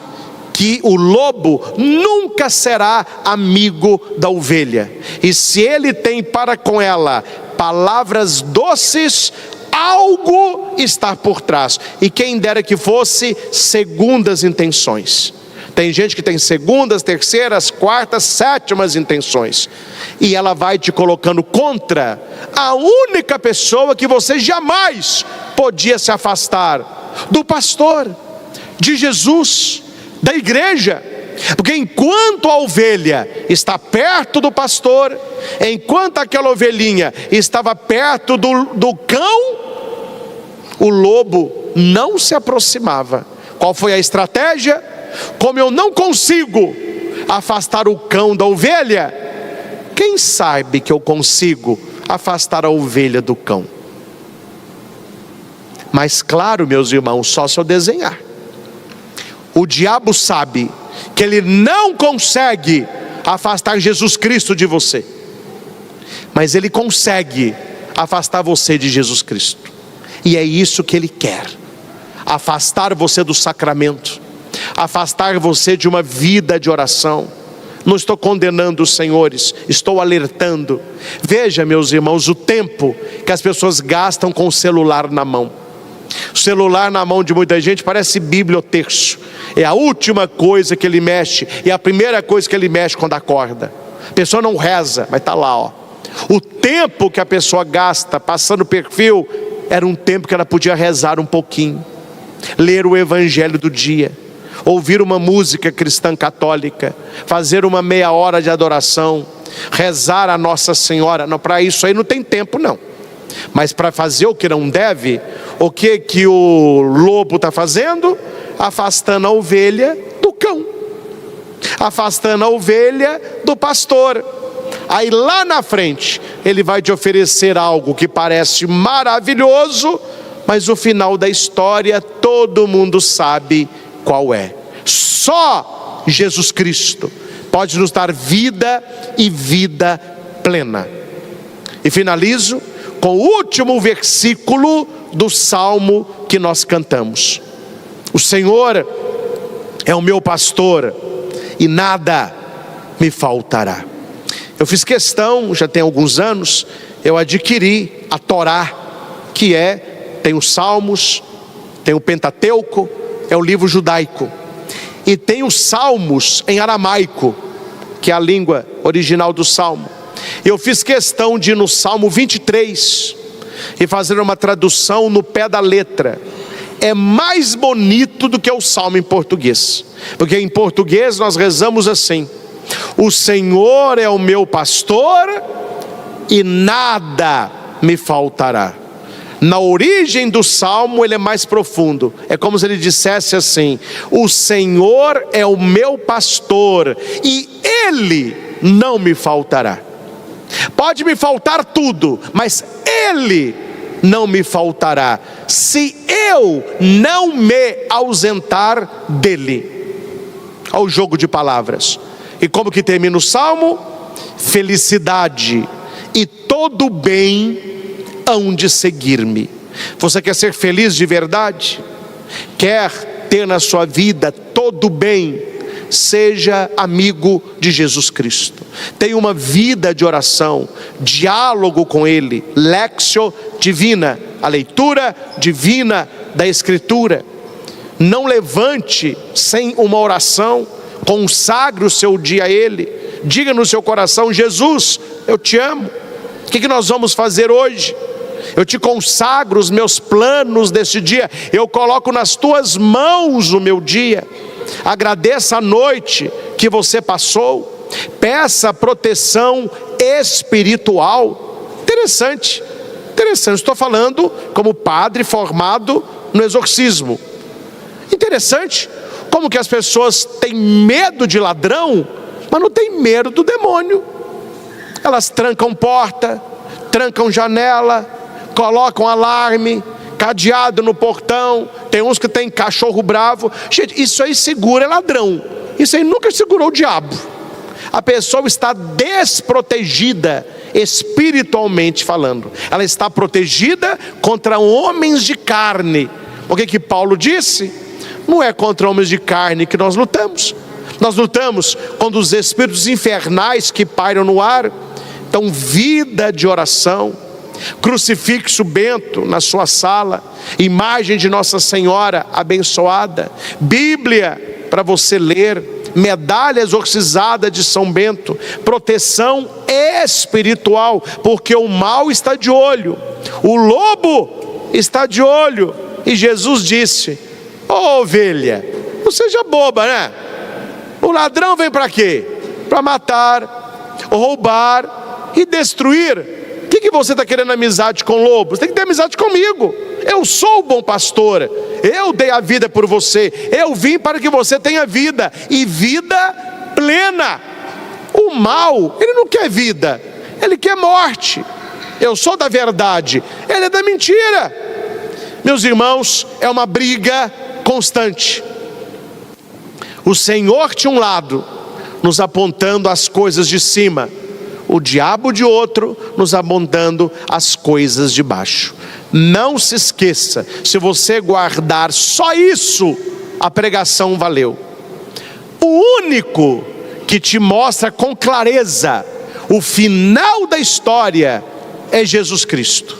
que o lobo nunca será amigo da ovelha, e se ele tem para com ela palavras doces, algo está por trás, e quem dera que fosse segundas intenções. Tem gente que tem segundas, terceiras, quartas, sétimas intenções, e ela vai te colocando contra a única pessoa que você jamais podia se afastar: do pastor, de Jesus, da igreja. Porque enquanto a ovelha está perto do pastor, enquanto aquela ovelhinha estava perto do cão, o lobo não se aproximava. Qual foi a estratégia? Como eu não consigo afastar o cão da ovelha, quem sabe que eu consigo afastar a ovelha do cão? Mas claro, meus irmãos, só se eu desenhar. O diabo sabe que ele não consegue afastar Jesus Cristo de você, mas ele consegue afastar você de Jesus Cristo. E é isso que ele quer: afastar você do sacramento, afastar você de uma vida de oração, Não estou condenando os senhores, estou alertando. Veja, meus irmãos, o tempo que as pessoas gastam com o celular na mão. O celular na mão de muita gente parece biblioterço. É a última coisa que ele mexe, e a primeira coisa que ele mexe quando acorda. A pessoa não reza, mas está lá, ó. O tempo que a pessoa gasta passando o perfil, era um tempo que ela podia rezar um pouquinho, ler o evangelho do dia, ouvir uma música cristã católica, fazer uma meia hora de adoração, rezar a Nossa Senhora. Não, para isso aí não tem tempo não. Mas para fazer o que não deve, o que o lobo está fazendo? Afastando a ovelha do cão, afastando a ovelha do pastor. Aí lá na frente, ele vai te oferecer algo que parece maravilhoso, mas o final da história todo mundo sabe qual é. Só Jesus Cristo pode nos dar vida e vida plena. E finalizo com o último versículo do salmo que nós cantamos. O Senhor é o meu pastor e nada me faltará. Eu fiz questão, já tem alguns anos, eu adquiri a Torá, que tem os Salmos, tem o Pentateuco, é o livro judaico, e tem os Salmos em aramaico, que é a língua original do Salmo. Eu fiz questão de ir no Salmo 23 e fazer uma tradução no pé da letra. É mais bonito do que o Salmo em português, porque em português nós rezamos assim: o Senhor é o meu pastor e nada me faltará. Na origem do salmo ele é mais profundo, é como se ele dissesse assim: o Senhor é o meu pastor e Ele não me faltará. Pode me faltar tudo, mas Ele não me faltará, se eu não me ausentar dEle. Olha o jogo de palavras. E como que termina o salmo? Felicidade e todo bem hão de seguir-me. Você quer ser feliz de verdade? Quer ter na sua vida todo bem? Seja amigo de Jesus Cristo. Tenha uma vida de oração, diálogo com Ele, Lectio Divina, a leitura divina da Escritura. Não levante sem uma oração. Consagre o seu dia a Ele. Diga no seu coração: Jesus, eu te amo. O que nós vamos fazer hoje? Eu te consagro os meus planos deste dia. Eu coloco nas tuas mãos o meu dia. Agradeça a noite que você passou. Peça proteção espiritual. Interessante. Estou falando como padre formado no exorcismo. Interessante. Como que as pessoas têm medo de ladrão, mas não têm medo do demônio. Elas trancam porta, trancam janela, colocam alarme, cadeado no portão. Tem uns que tem cachorro bravo. Gente, isso aí segura ladrão. Isso aí nunca segurou o diabo. A pessoa está desprotegida espiritualmente falando. Ela está protegida contra homens de carne. O que Paulo disse? Não é contra homens de carne que nós lutamos. Nós lutamos contra os espíritos infernais que pairam no ar. Então, vida de oração. Crucifixo bento na sua sala, imagem de Nossa Senhora abençoada, Bíblia para você ler, medalha exorcizada de São Bento, proteção espiritual, porque o mal está de olho, o lobo está de olho. E Jesus disse: ô ovelha, não seja boba, né? O ladrão vem para quê? Para matar, roubar e destruir. O que você está querendo amizade com lobos? Tem que ter amizade comigo. Eu sou o bom pastor. Eu dei a vida por você. Eu vim para que você tenha vida, e vida plena. O mal, ele não quer vida, ele quer morte. Eu sou da verdade, ele é da mentira. Meus irmãos, é uma briga constante. O Senhor de um lado, nos apontando as coisas de cima, o diabo de outro, nos apontando as coisas de baixo. Não se esqueça, se você guardar só isso, a pregação valeu. O único que te mostra com clareza o final da história é Jesus Cristo.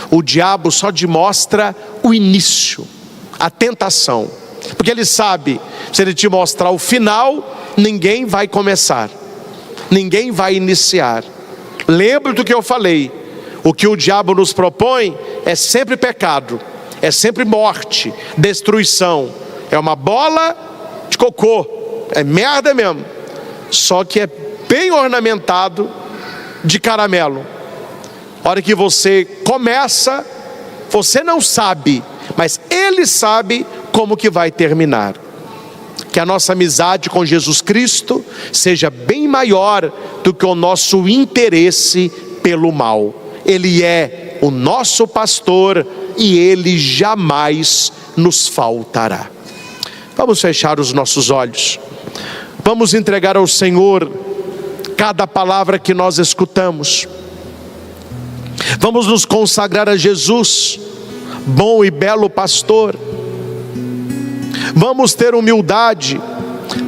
O diabo só te mostra o início, a tentação, porque ele sabe, se ele te mostrar o final, ninguém vai começar, ninguém vai iniciar. Lembre do que eu falei, o que o diabo nos propõe é sempre pecado, é sempre morte, destruição, é uma bola de cocô, é merda mesmo, só que é bem ornamentado de caramelo. A hora que você começa, você não sabe, mas ele sabe como que vai terminar. Que a nossa amizade com Jesus Cristo seja bem maior do que o nosso interesse pelo mal. Ele é o nosso pastor e ele jamais nos faltará. Vamos fechar os nossos olhos. Vamos entregar ao Senhor cada palavra que nós escutamos. Vamos nos consagrar a Jesus, bom e belo pastor. Vamos ter humildade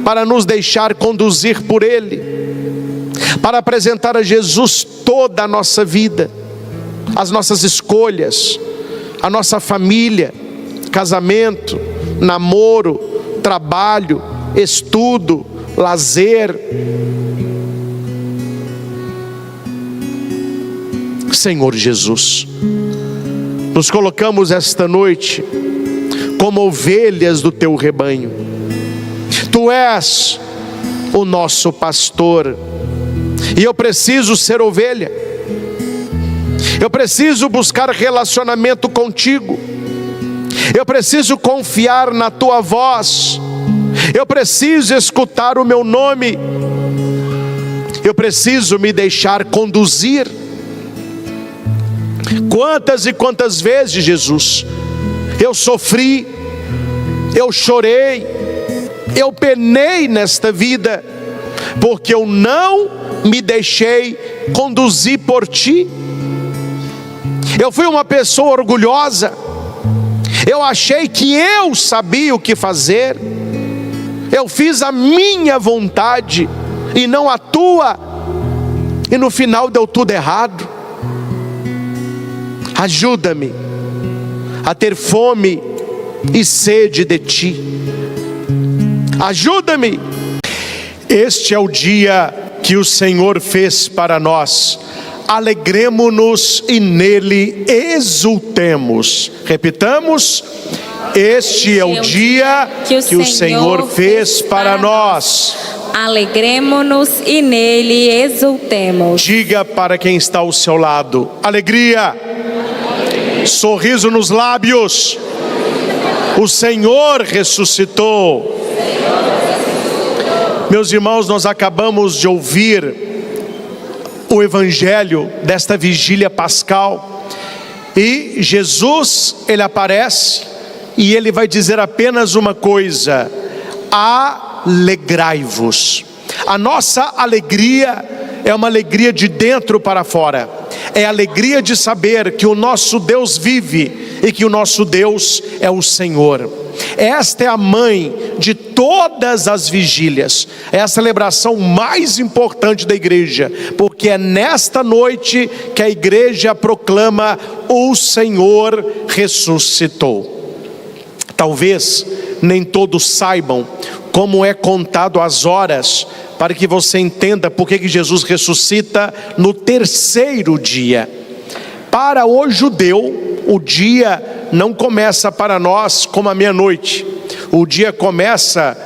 para nos deixar conduzir por Ele, para apresentar a Jesus toda a nossa vida, as nossas escolhas, a nossa família, casamento, namoro, trabalho, estudo, lazer. Senhor Jesus, nos colocamos esta noite como ovelhas do teu rebanho. Tu és o nosso pastor e eu preciso ser ovelha. Eu preciso buscar relacionamento contigo. Eu preciso confiar na tua voz. Eu preciso escutar o meu nome. Eu preciso me deixar conduzir. Quantas e quantas vezes, Jesus, eu sofri, eu chorei, eu penei nesta vida, porque eu não me deixei conduzir por Ti. Eu fui uma pessoa orgulhosa, eu achei que eu sabia o que fazer, eu fiz a minha vontade e não a Tua, e no final deu tudo errado. Ajuda-me a ter fome e sede de Ti. Ajuda-me. Este é o dia que o Senhor fez para nós. Alegremo-nos e nele exultemos. Repitamos: este é o dia que o Senhor fez para nós. Alegremo-nos e nele exultemos. Diga para quem está ao seu lado: alegria, sorriso nos lábios. O Senhor ressuscitou. Meus irmãos, nós acabamos de ouvir o evangelho desta vigília pascal, e Jesus, ele aparece e ele vai dizer apenas uma coisa: alegrai-vos. A nossa alegria é uma alegria de dentro para fora, é a alegria de saber que o nosso Deus vive e que o nosso Deus é o Senhor. Esta é a mãe de todas as vigílias, é a celebração mais importante da igreja, porque é nesta noite que a igreja proclama: o Senhor ressuscitou. Talvez nem todos saibam como é contado as horas, para que você entenda por que Jesus ressuscita no terceiro dia. Para o judeu, o dia não começa para nós como a meia-noite. O dia começa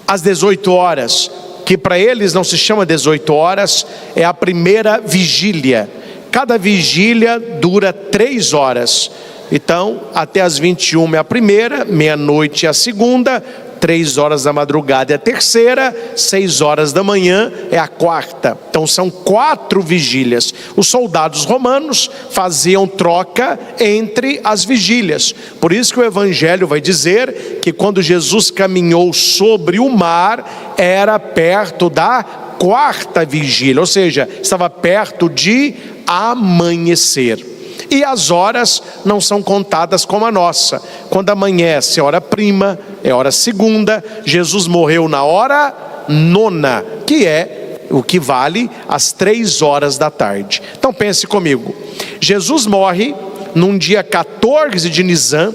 às 18 horas, que para eles não se chama 18 horas, é a primeira vigília. Cada vigília dura 3 horas. Então, até as 21 é a primeira, meia-noite é a segunda, 3 horas da madrugada é a terceira, 6 horas da manhã é a quarta. Então são 4 vigílias. Os soldados romanos faziam troca entre as vigílias. Por isso que o evangelho vai dizer que quando Jesus caminhou sobre o mar, era perto da 4ª vigília, ou seja, estava perto de amanhecer. E as horas não são contadas como a nossa. Quando amanhece é hora prima, é hora segunda. Jesus morreu na hora nona, que é o que vale às 3 horas da tarde. Então pense comigo, Jesus morre num dia 14 de Nisan,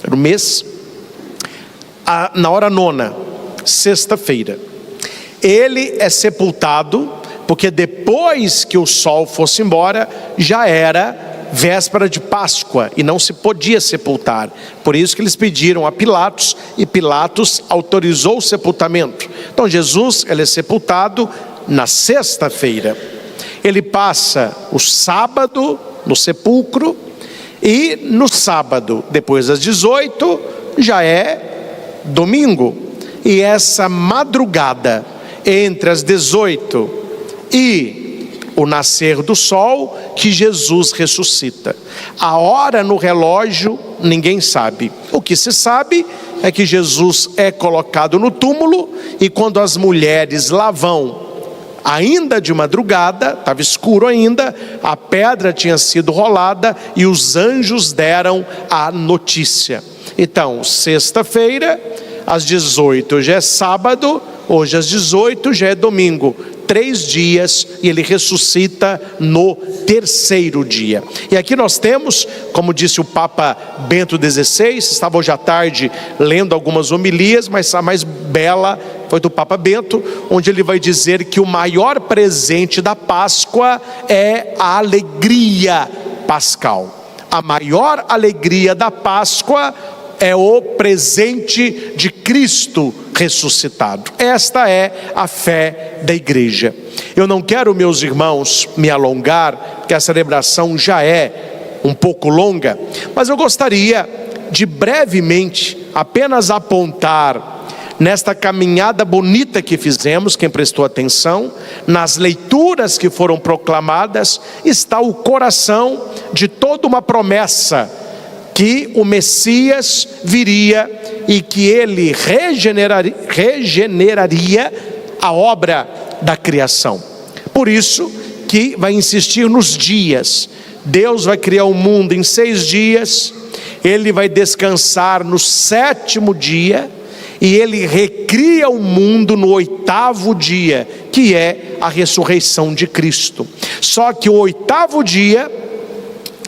no mês, na hora nona, sexta-feira. Ele é sepultado, porque depois que o sol fosse embora, já era véspera de Páscoa, e não se podia sepultar. Por isso que eles pediram a Pilatos, e Pilatos autorizou o sepultamento. Então Jesus, ele é sepultado na sexta-feira. Ele passa o sábado no sepulcro, e no sábado, depois das 18, já é domingo. E essa madrugada entre as 18 e o nascer do sol, que Jesus ressuscita. A hora no relógio ninguém sabe. O que se sabe é que Jesus é colocado no túmulo, e quando as mulheres lá vão, ainda de madrugada, estava escuro ainda, a pedra tinha sido rolada e os anjos deram a notícia. Então, sexta-feira, às 18 já é sábado, hoje às 18 já é domingo. 3 dias, e ele ressuscita no terceiro dia. E aqui nós temos, como disse o Papa Bento XVI, estava hoje à tarde lendo algumas homilias, mas a mais bela foi do Papa Bento, onde ele vai dizer que o maior presente da Páscoa é a alegria pascal. A maior alegria da Páscoa é o presente de Cristo ressuscitado. Esta é a fé da igreja. Eu não quero, meus irmãos, me alongar, porque a celebração já é um pouco longa, mas eu gostaria de brevemente apenas apontar nesta caminhada bonita que fizemos, quem prestou atenção, nas leituras que foram proclamadas, está o coração de toda uma promessa, que o Messias viria e que ele regeneraria a obra da criação. Por isso que vai insistir nos dias. Deus vai criar o mundo em 6 dias, ele vai descansar no 7º dia, e ele recria o mundo no 8º dia, que é a ressurreição de Cristo. Só que o 8º dia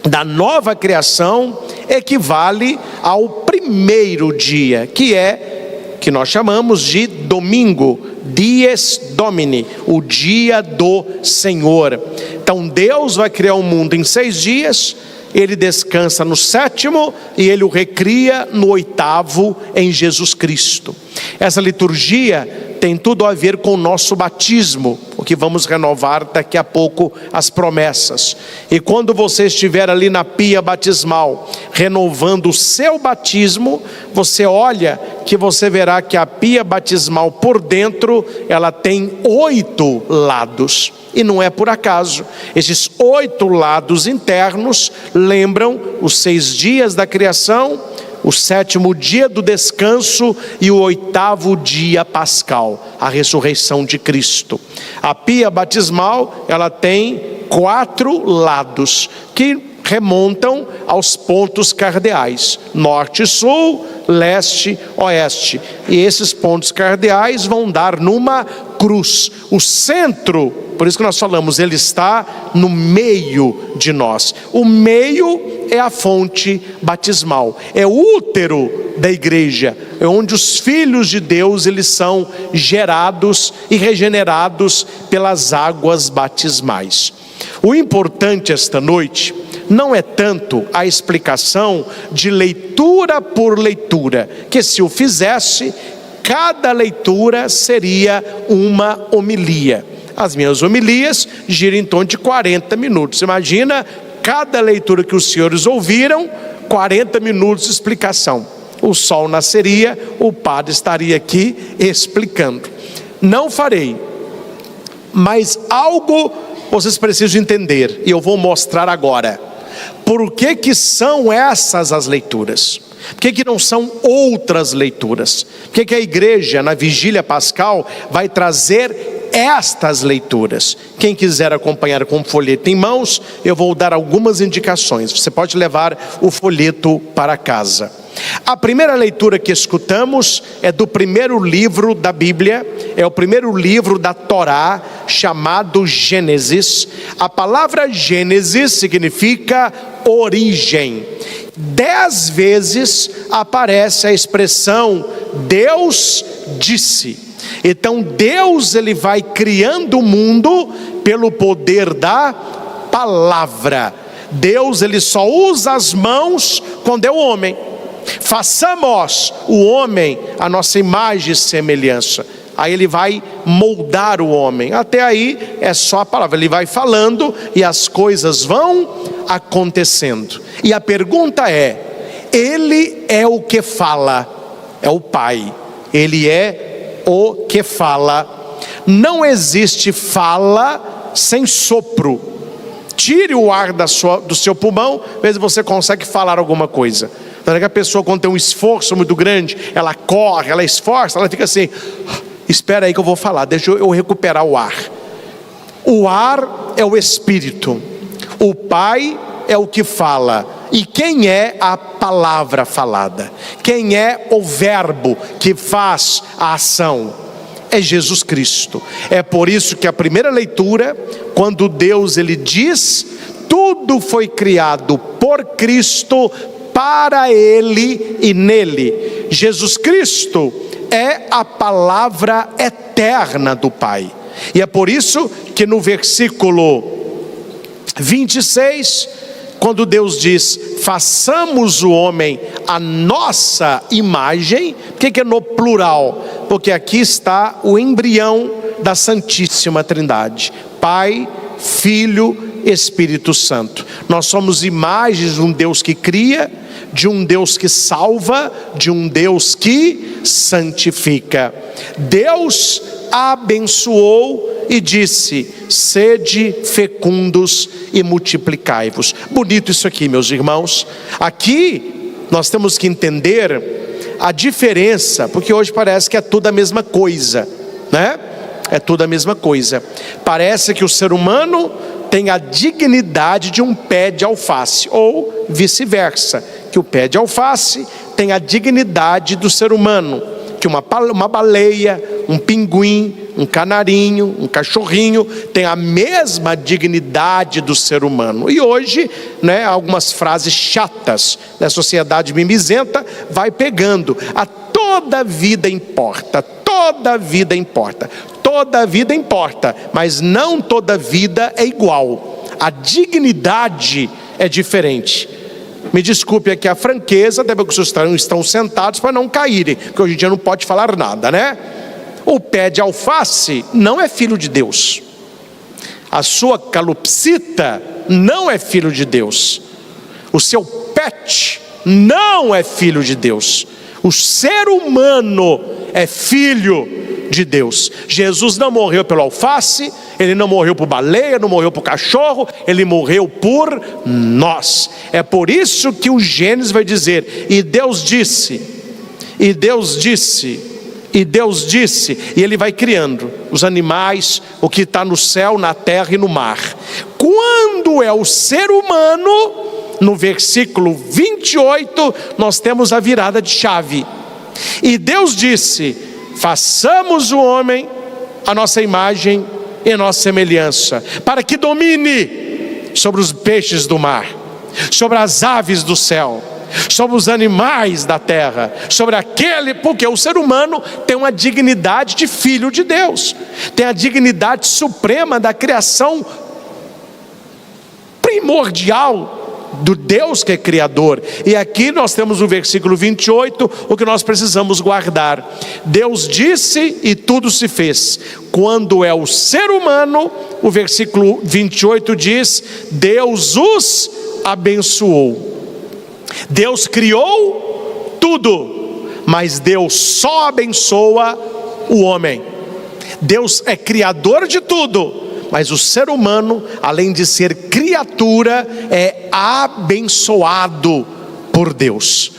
da nova criação equivale ao primeiro dia, que nós chamamos de domingo, Dies Domini, o dia do Senhor. Então Deus vai criar o mundo em 6 dias, ele descansa no 7º e ele o recria no 8º em Jesus Cristo. Essa liturgia tem tudo a ver com o nosso batismo, o que vamos renovar daqui a pouco as promessas. E quando você estiver ali na pia batismal, renovando o seu batismo, você olha que você verá que a pia batismal por dentro, ela tem 8 lados. E não é por acaso. Esses 8 lados internos lembram os 6 dias da criação, o 7º dia do descanso e o 8º dia pascal, a ressurreição de Cristo. A pia batismal, ela tem 4 lados que remontam aos pontos cardeais: norte, sul, leste, oeste. E esses pontos cardeais vão dar numa cruz. O centro, por isso que nós falamos, ele está no meio de nós. O meio é a fonte batismal, é o útero da igreja, é onde os filhos de Deus, eles são gerados e regenerados pelas águas batismais. O importante esta noite não é tanto a explicação de leitura por leitura, que se o fizesse, cada leitura seria uma homilia. As minhas homilias giram em torno de 40 minutos. Imagina cada leitura que os senhores ouviram, 40 minutos de explicação. O sol nasceria, o padre estaria aqui explicando. Não farei, mas algo vocês precisam entender, e eu vou mostrar agora. Por que são essas as leituras? Por que não são outras leituras? Por que a igreja na vigília pascal vai trazer estas leituras? Quem quiser acompanhar com o folheto em mãos, eu vou dar algumas indicações. Você pode levar o folheto para casa. A primeira leitura que escutamos é do primeiro livro da Bíblia, é o primeiro livro da Torá, chamado Gênesis. A palavra Gênesis significa origem. 10 vezes aparece a expressão Deus disse. Então Deus, ele vai criando o mundo pelo poder da palavra. Deus, ele só usa as mãos quando é o homem. Façamos o homem a nossa imagem e semelhança. Aí ele vai moldar o homem. Até aí é só a palavra. Ele vai falando e as coisas vão acontecendo. E a pergunta é: ele é o que fala? É o Pai. Ele é o que fala. Não existe fala sem sopro. Tire o ar do seu pulmão, vê se você consegue falar alguma coisa. Na hora que a pessoa, quando tem um esforço muito grande, ela corre, ela esforça, ela fica assim: espera aí que eu vou falar, deixa eu recuperar o ar. O ar é o Espírito, o Pai é o que fala. E quem é a palavra falada? Quem é o verbo que faz a ação? É Jesus Cristo. É por isso que a primeira leitura, quando Deus, ele diz: tudo foi criado por Cristo, para Ele e nele. Jesus Cristo é a palavra eterna do Pai. E é por isso que no versículo 26, quando Deus diz: façamos o homem a nossa imagem. Por que é no plural? Porque aqui está o embrião da Santíssima Trindade: Pai, Filho, Espírito Santo. Nós somos imagens de um Deus que cria, de um Deus que salva, de um Deus que santifica. Deus abençoou e disse: sede fecundos e multiplicai-vos. Bonito isso aqui, meus irmãos. Aqui nós temos que entender a diferença, porque hoje parece que é tudo a mesma coisa, né? É tudo a mesma coisa. Parece que o ser humano tem a dignidade de um pé de alface, ou vice-versa, que o pé de alface tem a dignidade do ser humano, que uma baleia, um pinguim, um canarinho, um cachorrinho tem a mesma dignidade do ser humano. E hoje, né, algumas frases chatas da sociedade mimizenta vai pegando: a toda vida importa, toda vida importa. Toda vida importa, mas não toda vida é igual. A dignidade é diferente. Me desculpe aqui a franqueza, deve que vocês estão sentados para não caírem, porque hoje em dia não pode falar nada, né? O pé de alface não é filho de Deus. A sua calopsita não é filho de Deus. O seu pet não é filho de Deus. O ser humano é filho de Deus. Jesus não morreu pelo alface, ele não morreu por baleia, não morreu por cachorro, ele morreu por nós. É por isso que o Gênesis vai dizer: e Deus disse, e Deus disse, e Deus disse. E ele vai criando os animais, o que está no céu, na terra e no mar. Quando é o ser humano, no versículo 28, nós temos a virada de chave. E Deus disse: façamos o homem a nossa imagem e a nossa semelhança, para que domine sobre os peixes do mar, sobre as aves do céu, sobre os animais da terra, sobre aquele, porque o ser humano tem uma dignidade de filho de Deus, tem a dignidade suprema da criação primordial do Deus que é criador. E aqui nós temos no versículo 28 o que nós precisamos guardar: Deus disse e tudo se fez. Quando é o ser humano, o versículo 28 diz: Deus os abençoou. Deus criou tudo, mas Deus só abençoa o homem. Deus é criador de tudo, mas o ser humano, além de ser criatura, é abençoado por Deus.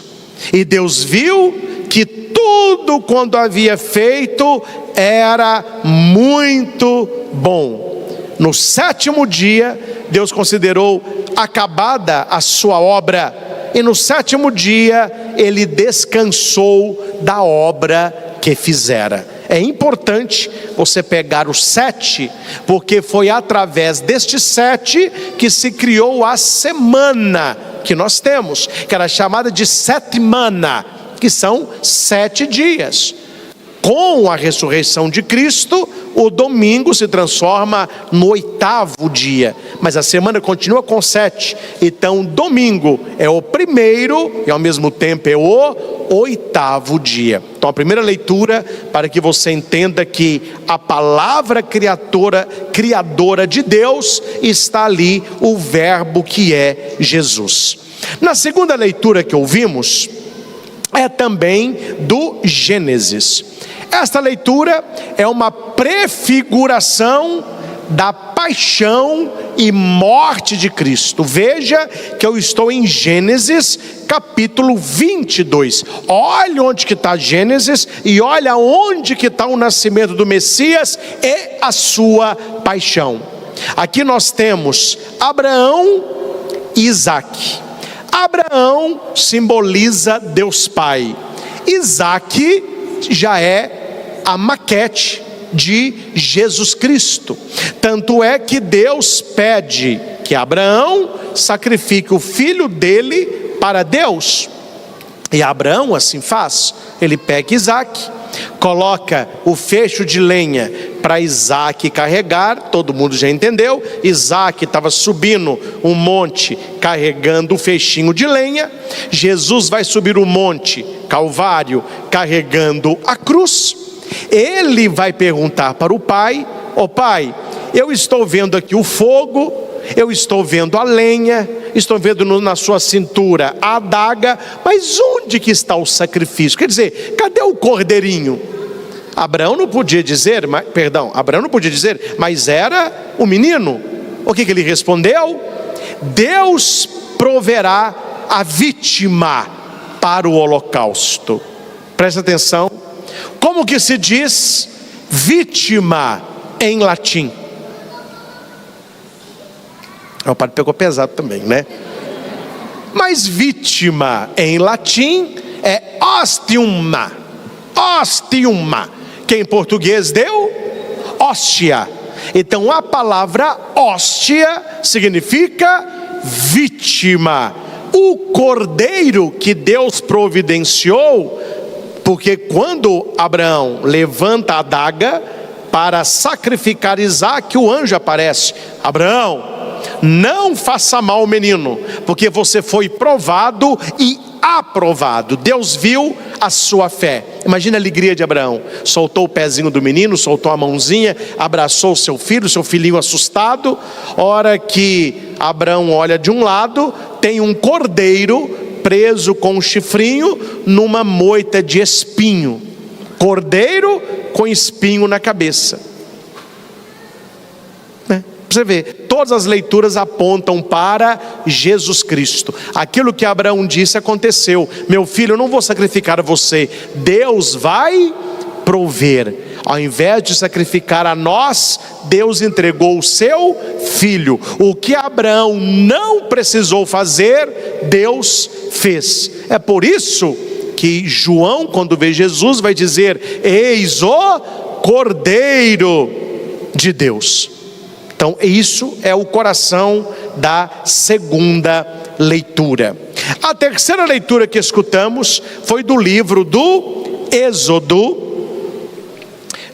E Deus viu que tudo quanto havia feito era muito bom. No 7º dia, Deus considerou acabada a sua obra, e no 7º dia ele descansou da obra que fizera. É importante você pegar o 7, porque foi através deste 7 que se criou a semana que nós temos, que era chamada de Setmana, que são 7 dias. Com a ressurreição de Cristo, o domingo se transforma no 8º dia, mas a semana continua com 7. Então domingo é o primeiro e ao mesmo tempo é o 8º dia. Então a primeira leitura, para que você entenda que a palavra criadora de Deus está ali, o verbo que é Jesus. Na segunda leitura que ouvimos, é também do Gênesis. Esta leitura é uma prefiguração da paixão e morte de Cristo. Veja que eu estou em Gênesis capítulo 22. Olha onde que está Gênesis e olha onde que está o nascimento do Messias e a sua paixão. Aqui nós temos Abraão e Isaque. Abraão simboliza Deus Pai. Isaque já é a maquete de Jesus Cristo. Tanto é que Deus pede que Abraão sacrifique o filho dele para Deus. E Abraão assim faz. Ele pega Isaque, coloca o fecho de lenha para Isaque carregar. Todo mundo já entendeu. Isaque estava subindo um monte carregando o fechinho de lenha. Jesus vai subir o monte Calvário carregando a cruz. Ele vai perguntar para o pai: ó pai, eu estou vendo aqui o fogo, eu estou vendo a lenha, estou vendo na sua cintura a adaga, mas onde que está o sacrifício? Quer dizer, cadê o cordeirinho? Abraão não podia dizer, mas era o menino. O que ele respondeu? Deus proverá a vítima para o holocausto. Presta atenção, como que se diz vítima em latim? O padre pegou pesado também, né? Mas vítima em latim é ostiuma, que em português deu hóstia. Então a palavra hóstia significa vítima. O cordeiro que Deus providenciou, porque quando Abraão levanta a adaga para sacrificar Isaque, o anjo aparece: Abraão, não faça mal ao menino, porque você foi provado e aprovado. Deus viu a sua fé. Imagina a alegria de Abraão. Soltou o pezinho do menino, soltou a mãozinha, abraçou o seu filhinho assustado. Hora que Abraão olha de um lado, tem um cordeiro preso com um chifrinho numa moita de espinho. Cordeiro com espinho na cabeça. Você vê, todas as leituras apontam para Jesus Cristo. Aquilo que Abraão disse aconteceu: meu filho, eu não vou sacrificar você, Deus vai prover. Ao invés de sacrificar a nós, Deus entregou o seu filho. O que Abraão não precisou fazer, Deus fez. É por isso que João, quando vê Jesus, vai dizer: eis o Cordeiro de Deus. Então isso é o coração da segunda leitura. A terceira leitura que escutamos foi do livro do Êxodo.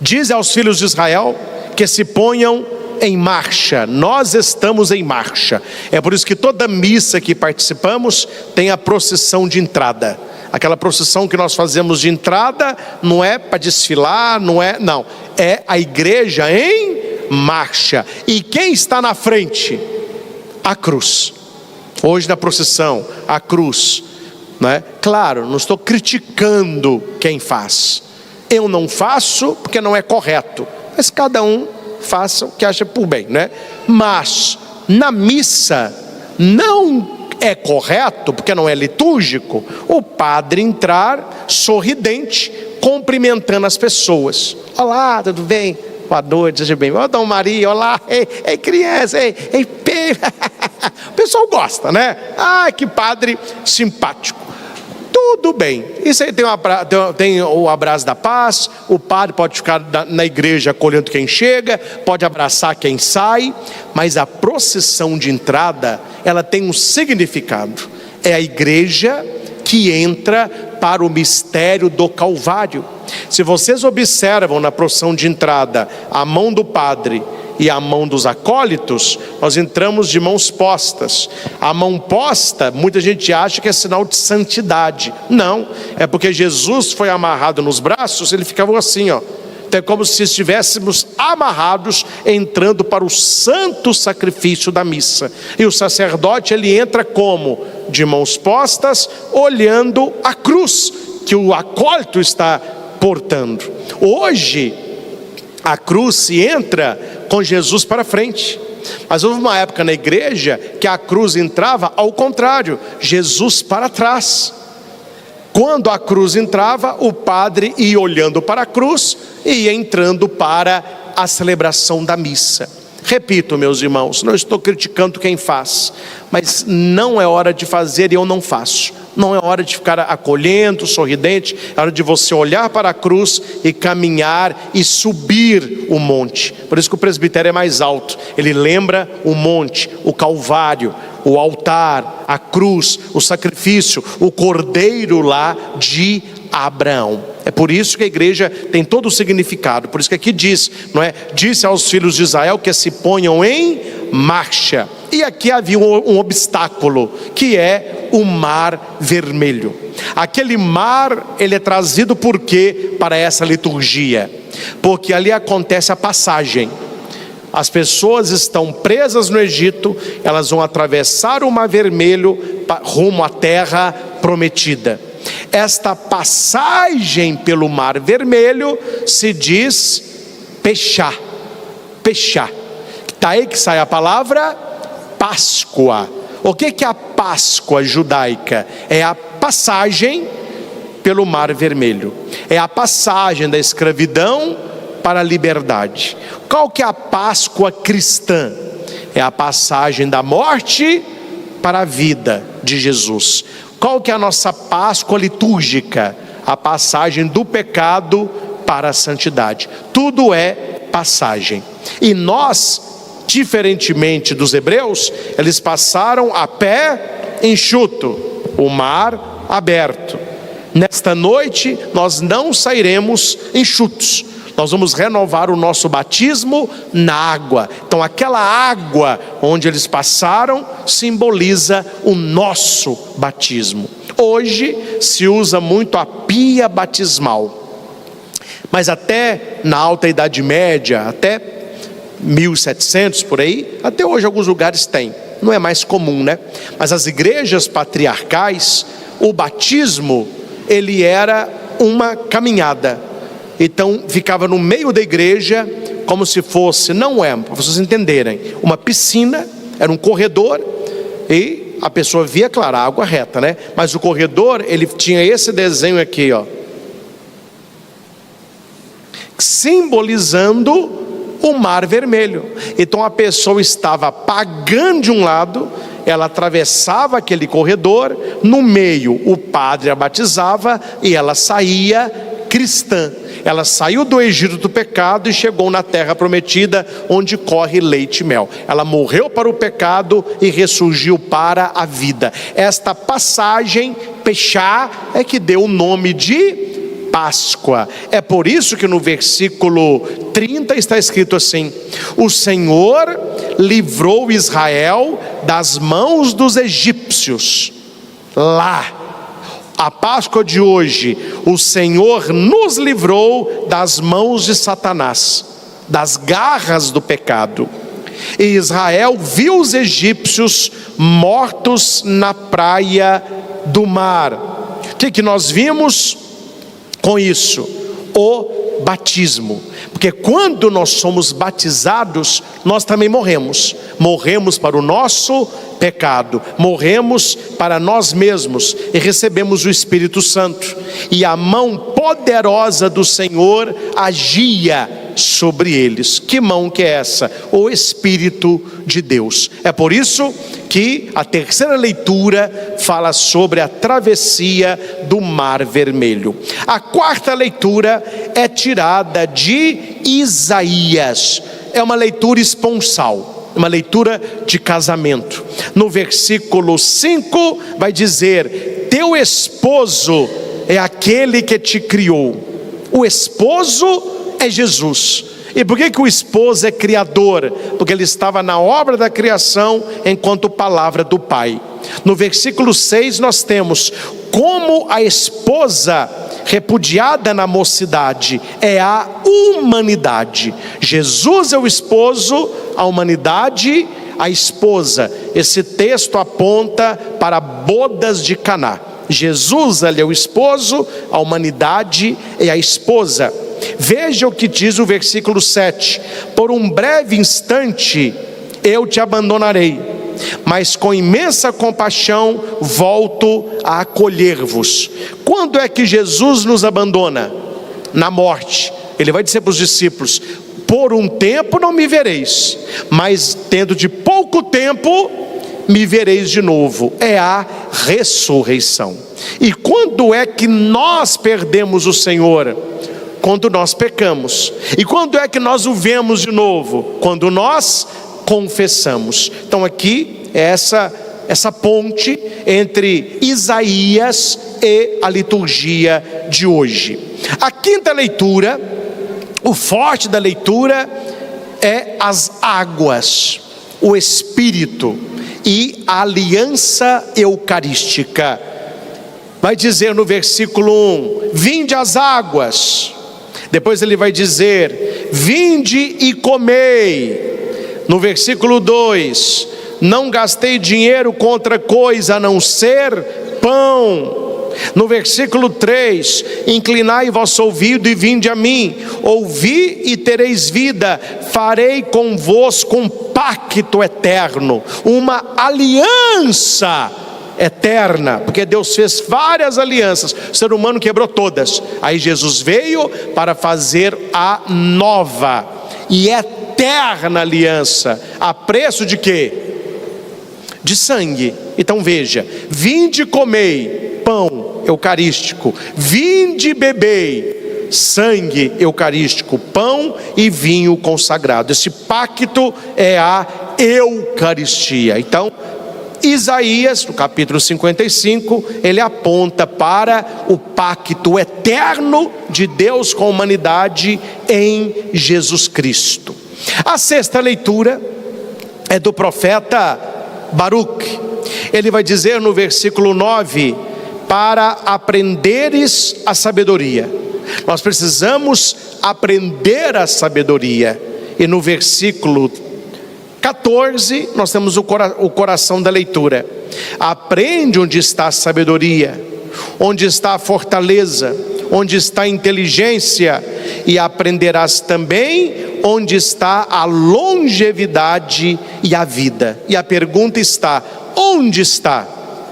Diz aos filhos de Israel que se ponham em marcha. Nós estamos em marcha. É por isso que toda missa que participamos tem a procissão de entrada. Aquela procissão que nós fazemos de entrada não é para desfilar, não, é a igreja em marcha. E quem está na frente? A cruz. Hoje na procissão, a cruz, né? Claro, não estou criticando quem faz. Eu não faço porque não é correto, mas cada um faça o que acha por bem, né? Mas na missa não é correto, porque não é litúrgico, o padre entrar sorridente, cumprimentando as pessoas. Olá, tudo bem? Boa noite, seja bem-vindo. Dom Maria, olá, ei criança, ei, o pessoal gosta, né? Ah, que padre simpático. tudo bem. Isso aí tem o abraço da paz, o padre pode ficar na igreja acolhendo quem chega, pode abraçar quem sai, mas a procissão de entrada, ela tem um significado. É a igreja que entra para o mistério do Calvário. Se vocês observam na procissão de entrada a mão do padre e a mão dos acólitos, nós entramos de mãos postas. A mão posta, muita gente acha que é sinal de santidade. Não, é porque Jesus foi amarrado nos braços, ele ficava assim, ó. Então é como se estivéssemos amarrados, entrando para o santo sacrifício da missa. E o sacerdote, ele entra como? De mãos postas, olhando a cruz que o acólito está portando. Hoje, a cruz se entra com Jesus para frente, mas houve uma época na igreja que a cruz entrava ao contrário, Jesus para trás. Quando a cruz entrava, o padre ia olhando para a cruz e ia entrando para a celebração da missa. Repito, meus irmãos, não estou criticando quem faz, mas não é hora de fazer e eu não faço. Não é hora de ficar acolhendo, sorridente, é hora de você olhar para a cruz e caminhar e subir o monte. Por isso que o presbitério é mais alto, ele lembra o monte, o Calvário, o altar, a cruz, o sacrifício, o cordeiro lá de Abraão. É por isso que a igreja tem todo o significado. Por isso que aqui diz, não é? Disse aos filhos de Israel que se ponham em marcha. E aqui havia um obstáculo, que é o Mar Vermelho. Aquele mar, ele é trazido por quê para essa liturgia? Porque ali acontece a passagem. As pessoas estão presas no Egito, elas vão atravessar o Mar Vermelho rumo à terra prometida. Esta passagem pelo Mar Vermelho se diz Peshá. Peshá. Está aí que sai a palavra Páscoa. O que é a Páscoa judaica? É a passagem pelo Mar Vermelho. É a passagem da escravidão para a liberdade. Qual que é a Páscoa cristã? É a passagem da morte para a vida de Jesus. Qual que é a nossa Páscoa litúrgica? A passagem do pecado para a santidade. Tudo é passagem. E nós, diferentemente dos hebreus, eles passaram a pé enxuto, o mar aberto. Nesta noite nós não sairemos enxutos. Nós vamos renovar o nosso batismo na água. Então aquela água onde eles passaram simboliza o nosso batismo. Hoje se usa muito a pia batismal, mas até na Alta Idade Média, até 1700 por aí, até hoje alguns lugares têm. Não é mais comum, né? Mas as igrejas patriarcais, o batismo, ele era uma caminhada. Então ficava no meio da igreja, como se fosse, não é, para vocês entenderem, uma piscina, era um corredor, e a pessoa via, claro, a água reta, né? Mas o corredor, ele tinha esse desenho aqui, ó, simbolizando o Mar Vermelho. Então a pessoa estava pagando de um lado, ela atravessava aquele corredor, no meio o padre a batizava e ela saía cristã. Ela saiu do Egito do pecado e chegou na terra prometida, onde corre leite e mel. Ela morreu para o pecado e ressurgiu para a vida. Esta passagem, Peshá, é que deu o nome de Páscoa. É por isso que no versículo 30 está escrito assim: o Senhor livrou Israel das mãos dos egípcios. Lá, a Páscoa de hoje, o Senhor nos livrou das mãos de Satanás, das garras do pecado. E Israel viu os egípcios mortos na praia do mar. O que nós vimos com isso? O batismo. Porque quando nós somos batizados, nós também morremos. Morremos para o nosso pecado, morremos para nós mesmos e recebemos o Espírito Santo. E a mão poderosa do Senhor agia sobre eles. Que mão que é essa? O Espírito de Deus. É por isso que a terceira leitura fala sobre a travessia do Mar Vermelho. A quarta leitura é tirada de Isaías. É uma leitura esponsal, uma leitura de casamento. No versículo 5 vai dizer: teu esposo é aquele que te criou. O esposo é Jesus. E por que o esposo é criador? Porque ele estava na obra da criação enquanto palavra do Pai. No versículo 6 nós temos como a esposa repudiada na mocidade é a humanidade. Jesus é o esposo, a humanidade a esposa. Esse texto aponta para bodas de Caná. Jesus ali é o esposo, a humanidade é a esposa. Veja o que diz o versículo 7: por um breve instante eu te abandonarei, mas com imensa compaixão volto a acolher-vos. Quando é que Jesus nos abandona? Na morte. Ele vai dizer para os discípulos: por um tempo não me vereis, mas dentro de pouco tempo me vereis de novo. É a ressurreição. E quando é que nós perdemos o Senhor? Quando nós pecamos. E quando é que nós o vemos de novo? Quando nós confessamos. Então aqui é essa ponte entre Isaías e a liturgia de hoje. A quinta leitura, o forte da leitura é as águas, o Espírito e a aliança eucarística. Vai dizer no versículo 1: vinde as águas. Depois ele vai dizer: vinde e comei. No versículo 2: não gastei dinheiro com outra coisa a não ser pão. No versículo 3: inclinai vosso ouvido e vinde a mim, ouvi e tereis vida, farei convosco um pacto eterno, uma aliança eterna, porque Deus fez várias alianças, o ser humano quebrou todas. Aí Jesus veio para fazer a nova e eterna aliança, a preço de quê? De sangue. Então veja: vinde e comei, pão eucarístico, vinde e bebei, sangue eucarístico, pão e vinho consagrado. Esse pacto é a Eucaristia. Então Isaías, no capítulo 55, ele aponta para o pacto eterno de Deus com a humanidade em Jesus Cristo. A sexta leitura é do profeta Baruque. Ele vai dizer no versículo 9: para aprenderes a sabedoria. Nós precisamos aprender a sabedoria. E no versículo 14 nós temos o coração da leitura: aprende onde está a sabedoria, onde está a fortaleza, onde está a inteligência, e aprenderás também onde está a longevidade e a vida. E a pergunta está: onde está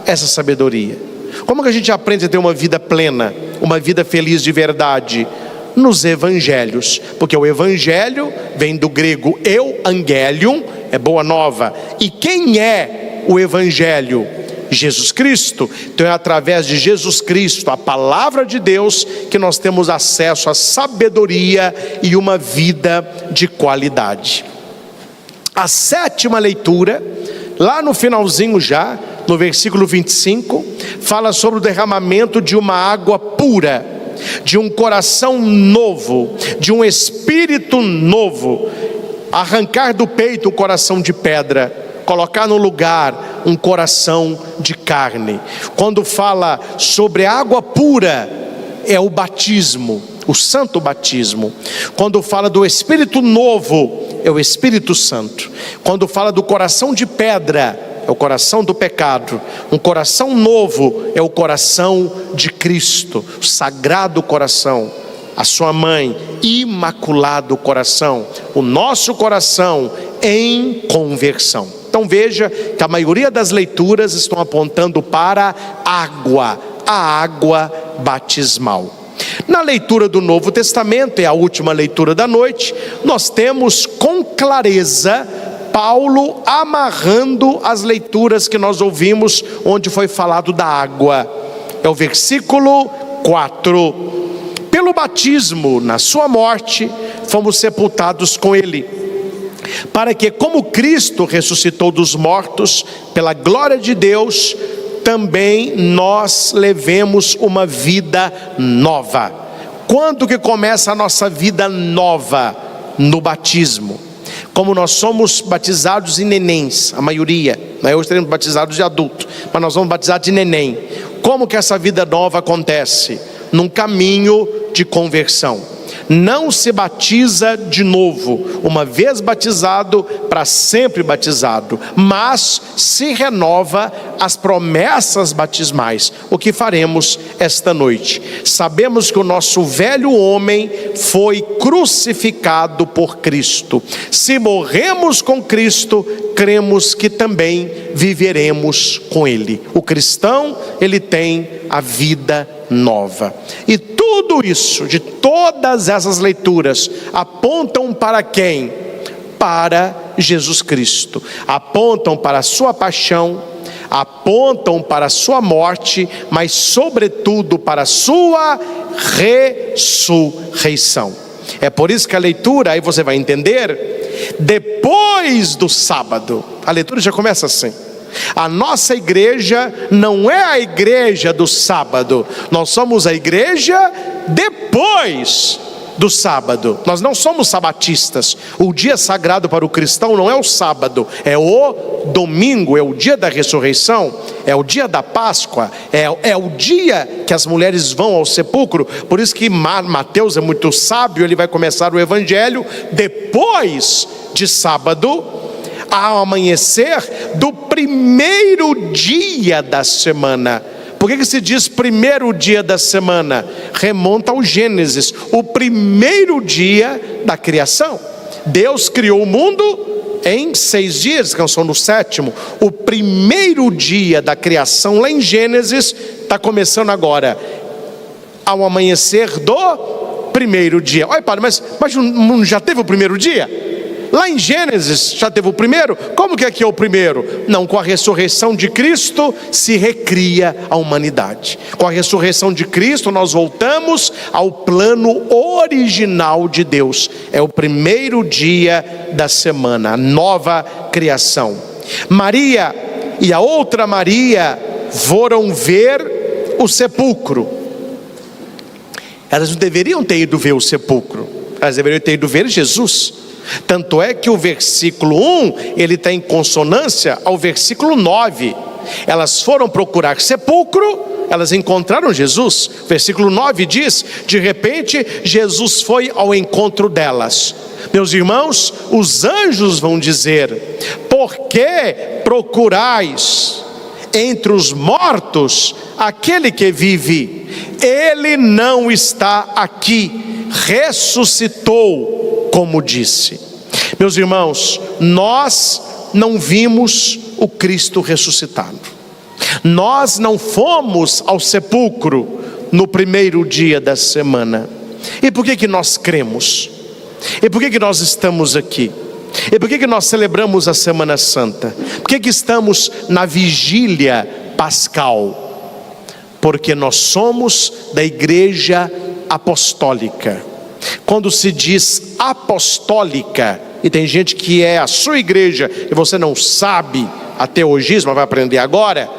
essa sabedoria? Como que a gente aprende a ter uma vida plena, uma vida feliz de verdade? Nos evangelhos, porque o evangelho vem do grego euangelion, é boa nova. E quem é o evangelho? Jesus Cristo. Então é através de Jesus Cristo, a palavra de Deus, que nós temos acesso à sabedoria e uma vida de qualidade. A sétima leitura, lá no finalzinho já, no versículo 25, fala sobre o derramamento de uma água pura, de um coração novo, de um espírito novo. Arrancar do peito o coração de pedra, colocar no lugar um coração de carne. Quando fala sobre água pura, é o batismo, o santo batismo. Quando fala do espírito novo, é o Espírito Santo. Quando fala do coração de pedra, é o coração do pecado. Um coração novo é o coração de Cristo, o sagrado coração. A sua mãe, imaculado coração, o nosso coração em conversão. Então veja que a maioria das leituras estão apontando para água, a água batismal. Na leitura do Novo Testamento, é a última leitura da noite, nós temos com clareza Paulo amarrando as leituras que nós ouvimos, onde foi falado da água. É o versículo 4. Pelo batismo na sua morte, fomos sepultados com ele, para que, como Cristo ressuscitou dos mortos, pela glória de Deus, também nós levemos uma vida nova. Quando que começa a nossa vida nova? No batismo. Como nós somos batizados em nenéns, a maioria, hoje teremos batizados de adulto, mas nós vamos batizar de neném. Como que essa vida nova acontece? Num caminho de conversão. Não se batiza de novo, uma vez batizado, para sempre batizado, mas se renova as promessas batismais. O que faremos esta noite? Sabemos que o nosso velho homem foi crucificado por Cristo. Se morremos com Cristo, cremos que também viveremos com Ele. O cristão, ele tem a vida nova. E tudo isso, de todas essas leituras, apontam para quem? Para Jesus Cristo. Apontam para a sua paixão, apontam para a sua morte, mas sobretudo para a sua ressurreição. É por isso que a leitura, aí você vai entender, depois do sábado, a leitura já começa assim. A nossa igreja não é a igreja do sábado, nós somos a igreja depois do sábado. Nós não somos sabatistas. O dia sagrado para o cristão não é o sábado, é o domingo, é o dia da ressurreição, é o dia da Páscoa, é o dia que as mulheres vão ao sepulcro. Por isso que Mateus é muito sábio, ele vai começar o evangelho depois de sábado, ao amanhecer do primeiro dia da semana. Por que se diz primeiro dia da semana? Remonta ao Gênesis, o primeiro dia da criação. Deus criou o mundo em 6 dias, descansou no 7º. O primeiro dia da criação, lá em Gênesis, está começando agora, ao amanhecer do primeiro dia. Olha, padre, mas não já teve o primeiro dia? Lá em Gênesis já teve o primeiro. Como que aqui é o primeiro? Não, com a ressurreição de Cristo se recria a humanidade. Com a ressurreição de Cristo nós voltamos ao plano original de Deus. É o primeiro dia da semana, a nova criação. Maria e a outra Maria foram ver o sepulcro. Elas não deveriam ter ido ver o sepulcro, elas deveriam ter ido ver Jesus. Tanto é que o versículo 1, ele está em consonância ao versículo 9. Elas foram procurar sepulcro, elas encontraram Jesus. Versículo 9 diz: de repente Jesus foi ao encontro delas. Meus irmãos, os anjos vão dizer: por que procurais entre os mortos aquele que vive? Ele não está aqui, ressuscitou, como disse. Meus irmãos, nós não vimos o Cristo ressuscitado. Nós não fomos ao sepulcro no primeiro dia da semana. E por que nós cremos? E por que nós estamos aqui? E por que nós celebramos a Semana Santa? Por que estamos na vigília pascal? Porque nós somos da igreja apostólica. Quando se diz apostólica, e tem gente que é a sua igreja e você não sabe a teologismo, vai aprender agora.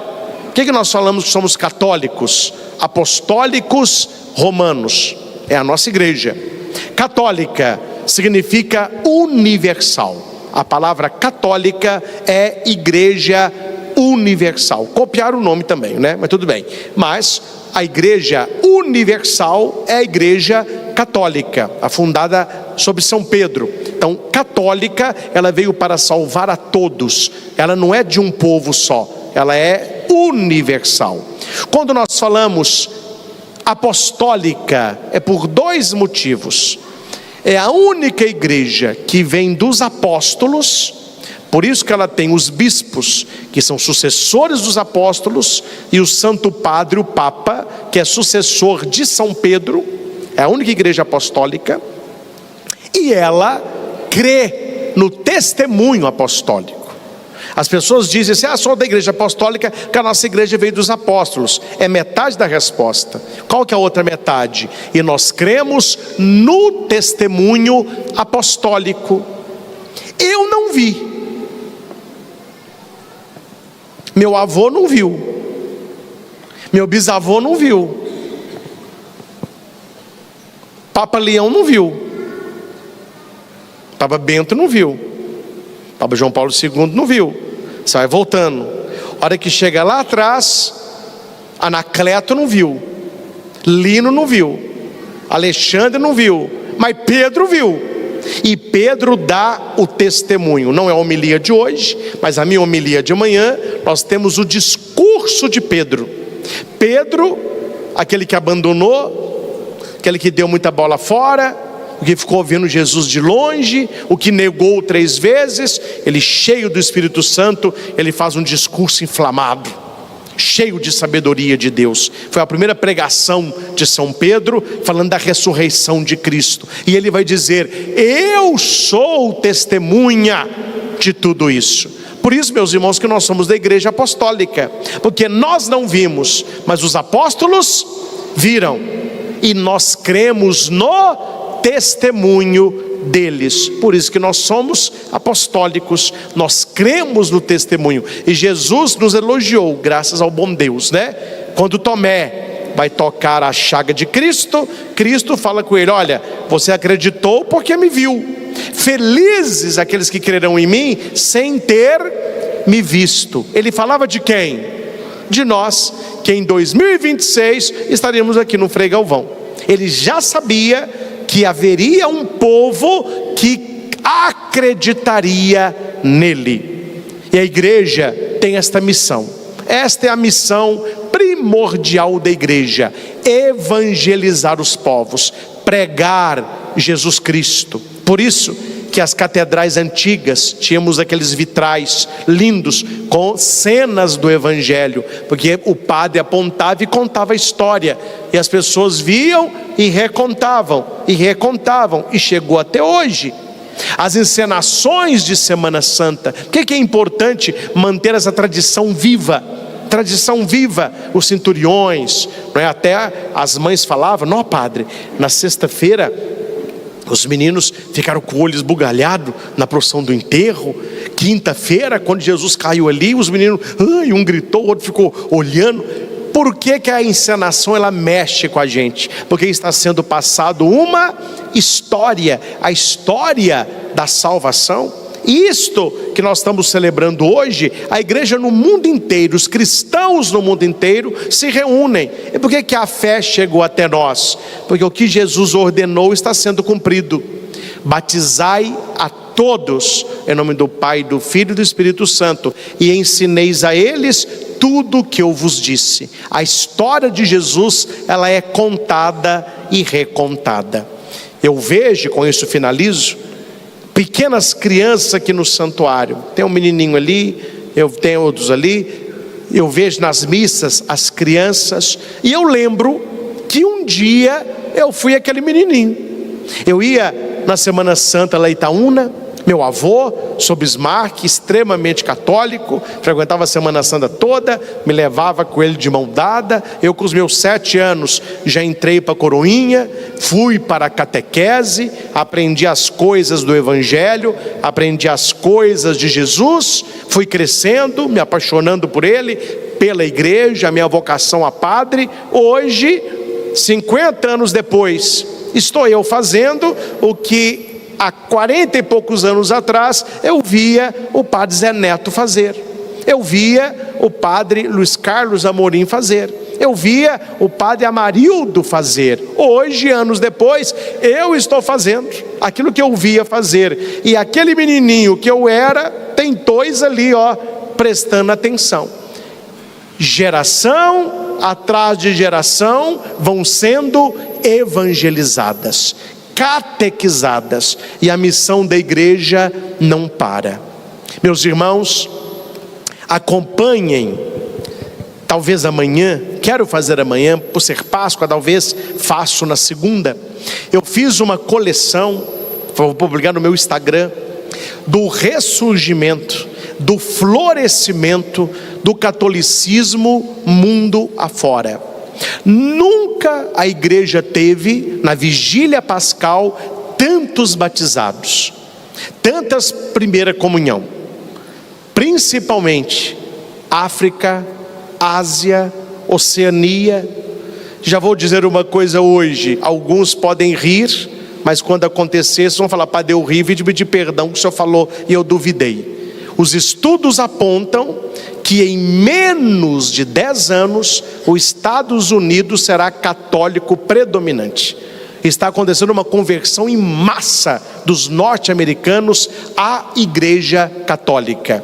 O que nós falamos que somos católicos? Apostólicos romanos, é a nossa igreja. Católica significa universal. A palavra católica é igreja universal. Copiaram o nome também, né? Mas tudo bem. Mas a igreja universal é a igreja católica, fundada sob São Pedro. Então, católica, ela veio para salvar a todos. Ela não é de um povo só, ela é universal. Quando nós falamos apostólica, é por 2 motivos. É a única igreja que vem dos apóstolos. Por isso que ela tem os bispos, que são sucessores dos apóstolos, e o Santo Padre, o Papa, que é sucessor de São Pedro, é a única igreja apostólica, e ela crê no testemunho apostólico. As pessoas dizem assim: sou da igreja apostólica, que a nossa igreja veio dos apóstolos. É metade da resposta. Qual que é a outra metade? E nós cremos no testemunho apostólico. Eu não vi, meu avô não viu, meu bisavô não viu, Papa Leão não viu, Papa Bento não viu, Papa João Paulo II não viu. Você vai voltando, a hora que chega lá atrás, Anacleto não viu, Lino não viu, Alexandre não viu, mas Pedro viu. E Pedro dá o testemunho. Não é a homilia de hoje, mas a minha homilia de amanhã, nós temos o discurso de Pedro. Pedro, aquele que abandonou, aquele que deu muita bola fora, o que ficou vendo Jesus de longe, o que negou 3 vezes, ele cheio do Espírito Santo, ele faz um discurso inflamado, cheio de sabedoria de Deus. Foi a primeira pregação de São Pedro, falando da ressurreição de Cristo. E ele vai dizer: eu sou testemunha de tudo isso. Por isso, meus irmãos, que nós somos da igreja apostólica, porque nós não vimos, mas os apóstolos viram, e nós cremos no testemunho deles. Por isso que nós somos apostólicos, nós cremos no testemunho. E Jesus nos elogiou, graças ao bom Deus, né? Quando Tomé vai tocar a chaga de Cristo, Cristo fala com ele: olha, você acreditou porque me viu. Felizes aqueles que crerão em mim sem ter me visto. Ele falava de quem? De nós, que em 2026 estaríamos aqui no Frei Galvão. Ele já sabia que haveria um povo que acreditaria nele. E a igreja tem esta missão. Esta é a missão primordial da igreja: evangelizar os povos, pregar Jesus Cristo. Por isso que as catedrais antigas tínhamos aqueles vitrais lindos com cenas do evangelho, porque o padre apontava e contava a história, e as pessoas viam e recontavam, e chegou até hoje. As encenações de Semana Santa, por que é importante manter essa tradição viva? Tradição viva, os centuriões, não é? Até as mães falavam: não, padre, na sexta-feira os meninos ficaram com o olho esbugalhado na procissão do enterro. Quinta-feira, quando Jesus caiu ali, os meninos, um gritou, o outro ficou olhando. Por que que a encenação ela mexe com a gente? Porque está sendo passado uma história, a história da salvação. Isto que nós estamos celebrando hoje, a igreja no mundo inteiro, os cristãos no mundo inteiro se reúnem. E por que que a fé chegou até nós? Porque o que Jesus ordenou está sendo cumprido: batizai a todos em nome do Pai, do Filho e do Espírito Santo, e ensineis a eles tudo o que eu vos disse. A história de Jesus, ela é contada e recontada. Eu vejo, com isso finalizo, pequenas crianças aqui no santuário. Tem um menininho ali, eu tenho outros ali. Eu vejo nas missas as crianças, e eu lembro que um dia eu fui aquele menininho. Eu ia na Semana Santa lá em Itaúna. Meu avô, Sr. Bismarck, extremamente católico, frequentava a Semana Santa toda, me levava com ele de mão dada. Eu, com os meus 7 anos, já entrei para a coroinha, fui para a catequese, aprendi as coisas do Evangelho, aprendi as coisas de Jesus, fui crescendo, me apaixonando por ele, pela igreja, a minha vocação a padre. Hoje, 50 anos depois, estou eu fazendo o que há 40 e poucos anos atrás eu via o padre Zé Neto fazer, eu via o padre Luiz Carlos Amorim fazer, eu via o padre Amarildo fazer. Hoje, anos depois, eu estou fazendo aquilo que eu via fazer, e aquele menininho que eu era, tem 2 ali, prestando atenção. Geração atrás de geração vão sendo evangelizadas, catequizadas, e a missão da igreja não para. Meus irmãos, acompanhem, talvez amanhã, quero fazer amanhã, por ser Páscoa, talvez faço na segunda. Eu fiz uma coleção, vou publicar no meu Instagram, do ressurgimento, do florescimento do catolicismo mundo afora. Nunca a igreja teve, na vigília pascal, tantos batizados, tantas primeira comunhão, principalmente África, Ásia, Oceania. Já vou dizer uma coisa hoje, alguns podem rir, mas quando acontecer, vocês vão falar: Padre, eu ri, vim pedir perdão que o senhor falou e eu duvidei. Os estudos apontam que em menos de 10 anos, os Estados Unidos será católico predominante. Está acontecendo uma conversão em massa dos norte-americanos à igreja católica.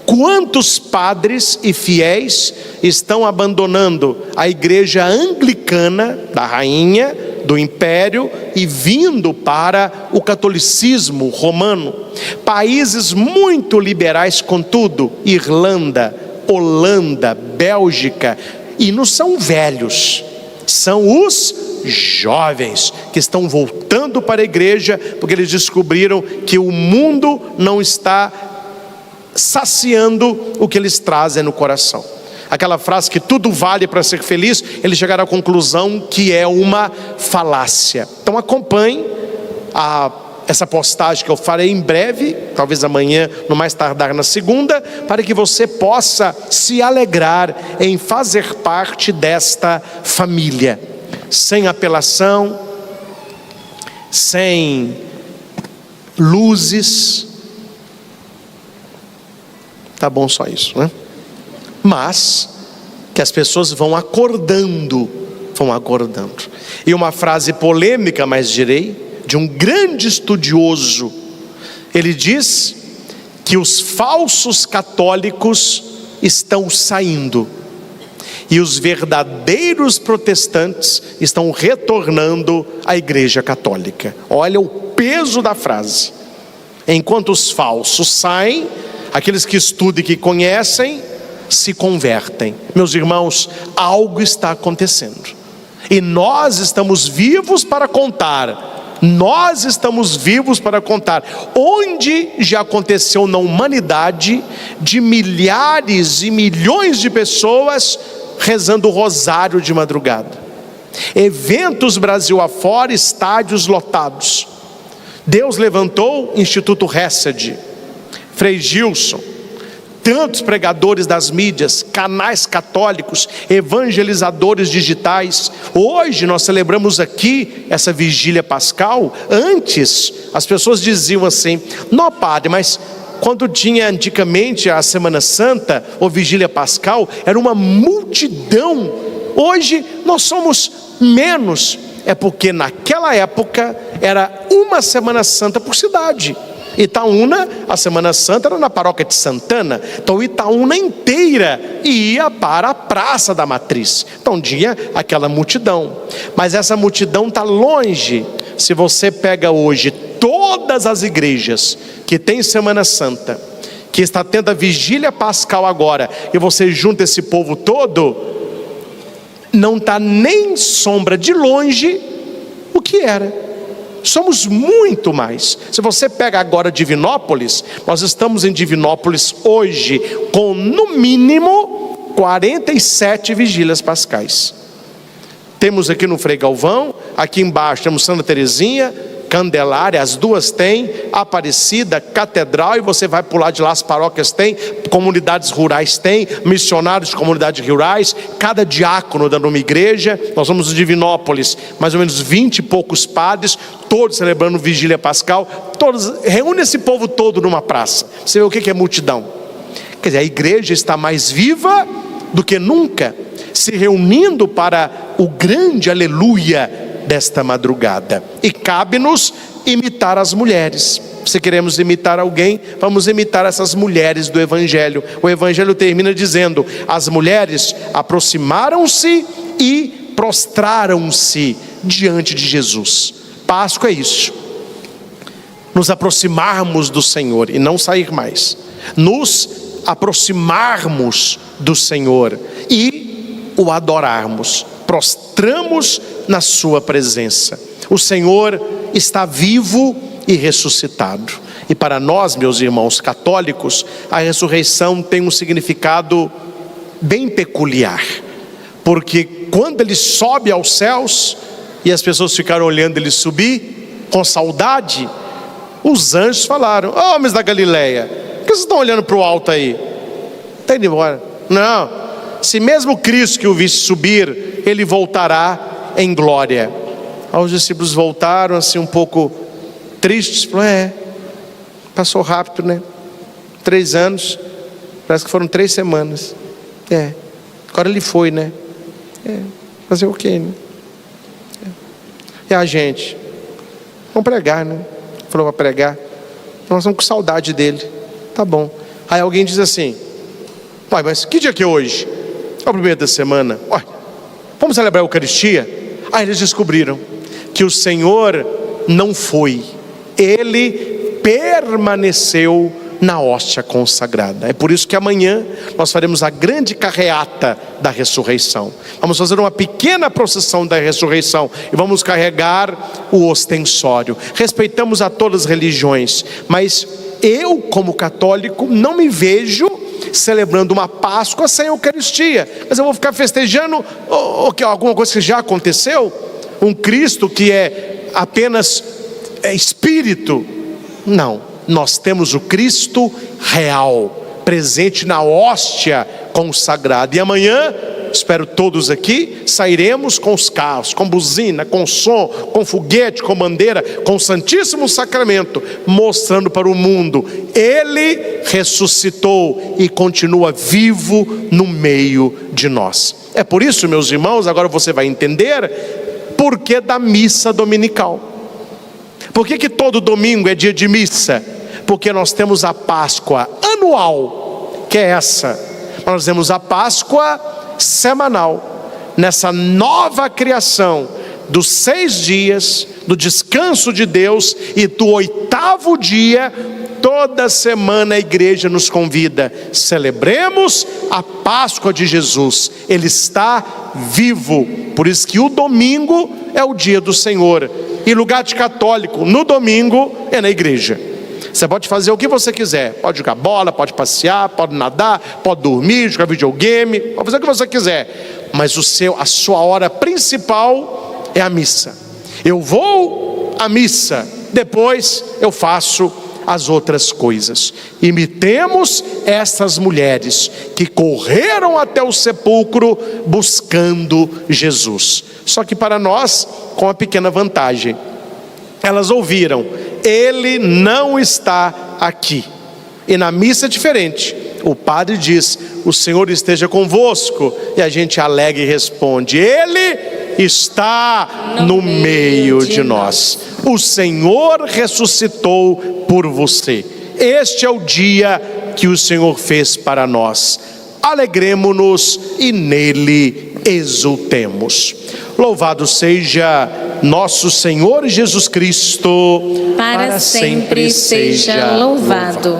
Quantos padres e fiéis estão abandonando a igreja anglicana da rainha, do império, e vindo para o catolicismo romano? Países muito liberais, contudo, Irlanda, Holanda, Bélgica, e não são velhos, são os jovens que estão voltando para a igreja, porque eles descobriram que o mundo não está saciando o que eles trazem no coração. Aquela frase que tudo vale para ser feliz, eles chegaram à conclusão que é uma falácia. Então acompanhe essa postagem que eu farei em breve, talvez amanhã, no mais tardar na segunda, para que você possa se alegrar em fazer parte desta família, sem apelação, sem luzes. Tá bom só isso, né? Mas que as pessoas vão acordando. E uma frase polêmica, mas direi, de um grande estudioso, ele diz que os falsos católicos estão saindo e os verdadeiros protestantes estão retornando à igreja católica. Olha o peso da frase. Enquanto os falsos saem, aqueles que estudam e que conhecem se convertem. Meus irmãos, algo está acontecendo e nós estamos vivos para contar. Onde já aconteceu na humanidade de milhares e milhões de pessoas rezando o rosário de madrugada, eventos Brasil afora, estádios lotados. Deus levantou Instituto Hesed, Frei Gilson, tantos pregadores das mídias, canais católicos, evangelizadores digitais. Hoje nós celebramos aqui essa vigília pascal. Antes as pessoas diziam assim: não, padre, mas quando tinha antigamente a Semana Santa ou vigília pascal, era uma multidão. Hoje nós somos menos. É porque naquela época era uma Semana Santa por cidade. Itaúna, a Semana Santa era na paróquia de Santana, então Itaúna inteira ia para a Praça da Matriz, então tinha aquela multidão. Mas essa multidão está longe. Se você pega hoje todas as igrejas que tem Semana Santa, que está tendo a vigília pascal agora, e você junta esse povo todo, não está nem sombra de longe o que era. Somos muito mais. Se você pega agora Divinópolis, nós estamos em Divinópolis hoje com no mínimo 47 vigílias pascais. Temos aqui no Frei Galvão, aqui embaixo temos Santa Terezinha, Candelária, as duas têm, Aparecida, Catedral, e você vai pular de lá, as paróquias têm, comunidades rurais têm, missionários de comunidades rurais, cada diácono dando uma igreja. Nós vamos em Divinópolis, mais ou menos 20 e poucos padres, todos celebrando vigília pascal, todos, reúne esse povo todo numa praça. Você vê o que é multidão? Quer dizer, a igreja está mais viva do que nunca, se reunindo para o grande aleluia desta madrugada. E cabe-nos imitar as mulheres. Se queremos imitar alguém, vamos imitar essas mulheres do Evangelho. O Evangelho termina dizendo: as mulheres aproximaram-se e prostraram-se diante de Jesus. Páscoa é isso, nos aproximarmos do Senhor e não sair mais, nos aproximarmos do Senhor. E o adorarmos, prostramos na sua presença. O Senhor está vivo e ressuscitado. E para nós, meus irmãos católicos, a ressurreição tem um significado bem peculiar, porque quando ele sobe aos céus e as pessoas ficaram olhando ele subir com saudade, os anjos falaram: homens da Galileia, por que vocês estão olhando para o alto aí? Está indo embora? Não, se mesmo Cristo que o visse subir, ele voltará em glória. Aí os discípulos voltaram assim um pouco tristes, falaram: passou rápido, né? 3 anos, parece que foram 3 semanas. Agora ele foi, né? Fazer o quê, né? E a gente? Vamos pregar, né? Falou para pregar. Nós estamos com saudade dele. Tá bom. Aí alguém diz assim: pai, mas que dia que é hoje? É o primeiro da semana. Olha, vamos celebrar a Eucaristia? Aí eles descobriram que o Senhor não foi, ele permaneceu na hóstia consagrada. É por isso que amanhã nós faremos a grande carreata da ressurreição. Vamos fazer uma pequena procissão da ressurreição e vamos carregar o ostensório. Respeitamos a todas as religiões, mas eu, como católico, não me vejo celebrando uma Páscoa sem Eucaristia. Mas eu vou ficar festejando alguma coisa que já aconteceu? Um Cristo que é apenas espírito? Não, nós temos o Cristo real, presente na hóstia consagrada. E amanhã, espero todos aqui, sairemos com os carros, com buzina, com som, com foguete, com bandeira, com o Santíssimo Sacramento, mostrando para o mundo: ele ressuscitou e continua vivo no meio de nós. É por isso, meus irmãos, agora você vai entender por que da missa dominical. Por que todo domingo é dia de missa? Porque nós temos a Páscoa anual, que é essa. Nós temos a Páscoa semanal, nessa nova criação dos 6 dias, do descanso de Deus, e do 8º dia, toda semana a igreja nos convida: celebremos a Páscoa de Jesus, ele está vivo. Por isso que o domingo é o dia do Senhor, e lugar de católico no domingo é na igreja. Você pode fazer o que você quiser, pode jogar bola, pode passear, pode nadar, pode dormir, jogar videogame, pode fazer o que você quiser, mas a sua hora principal é a missa. Eu vou à missa, depois eu faço as outras coisas. Imitemos estas mulheres que correram até o sepulcro buscando Jesus. Só que para nós, com uma pequena vantagem: elas ouviram: ele não está aqui. E na missa é diferente. O padre diz: o Senhor esteja convosco. E a gente alega e responde: ele está no meio de nós. O Senhor ressuscitou por você. Este é o dia que o Senhor fez para nós. Alegremo-nos e nele exultemos. Louvado seja nosso Senhor Jesus Cristo, para sempre seja louvado.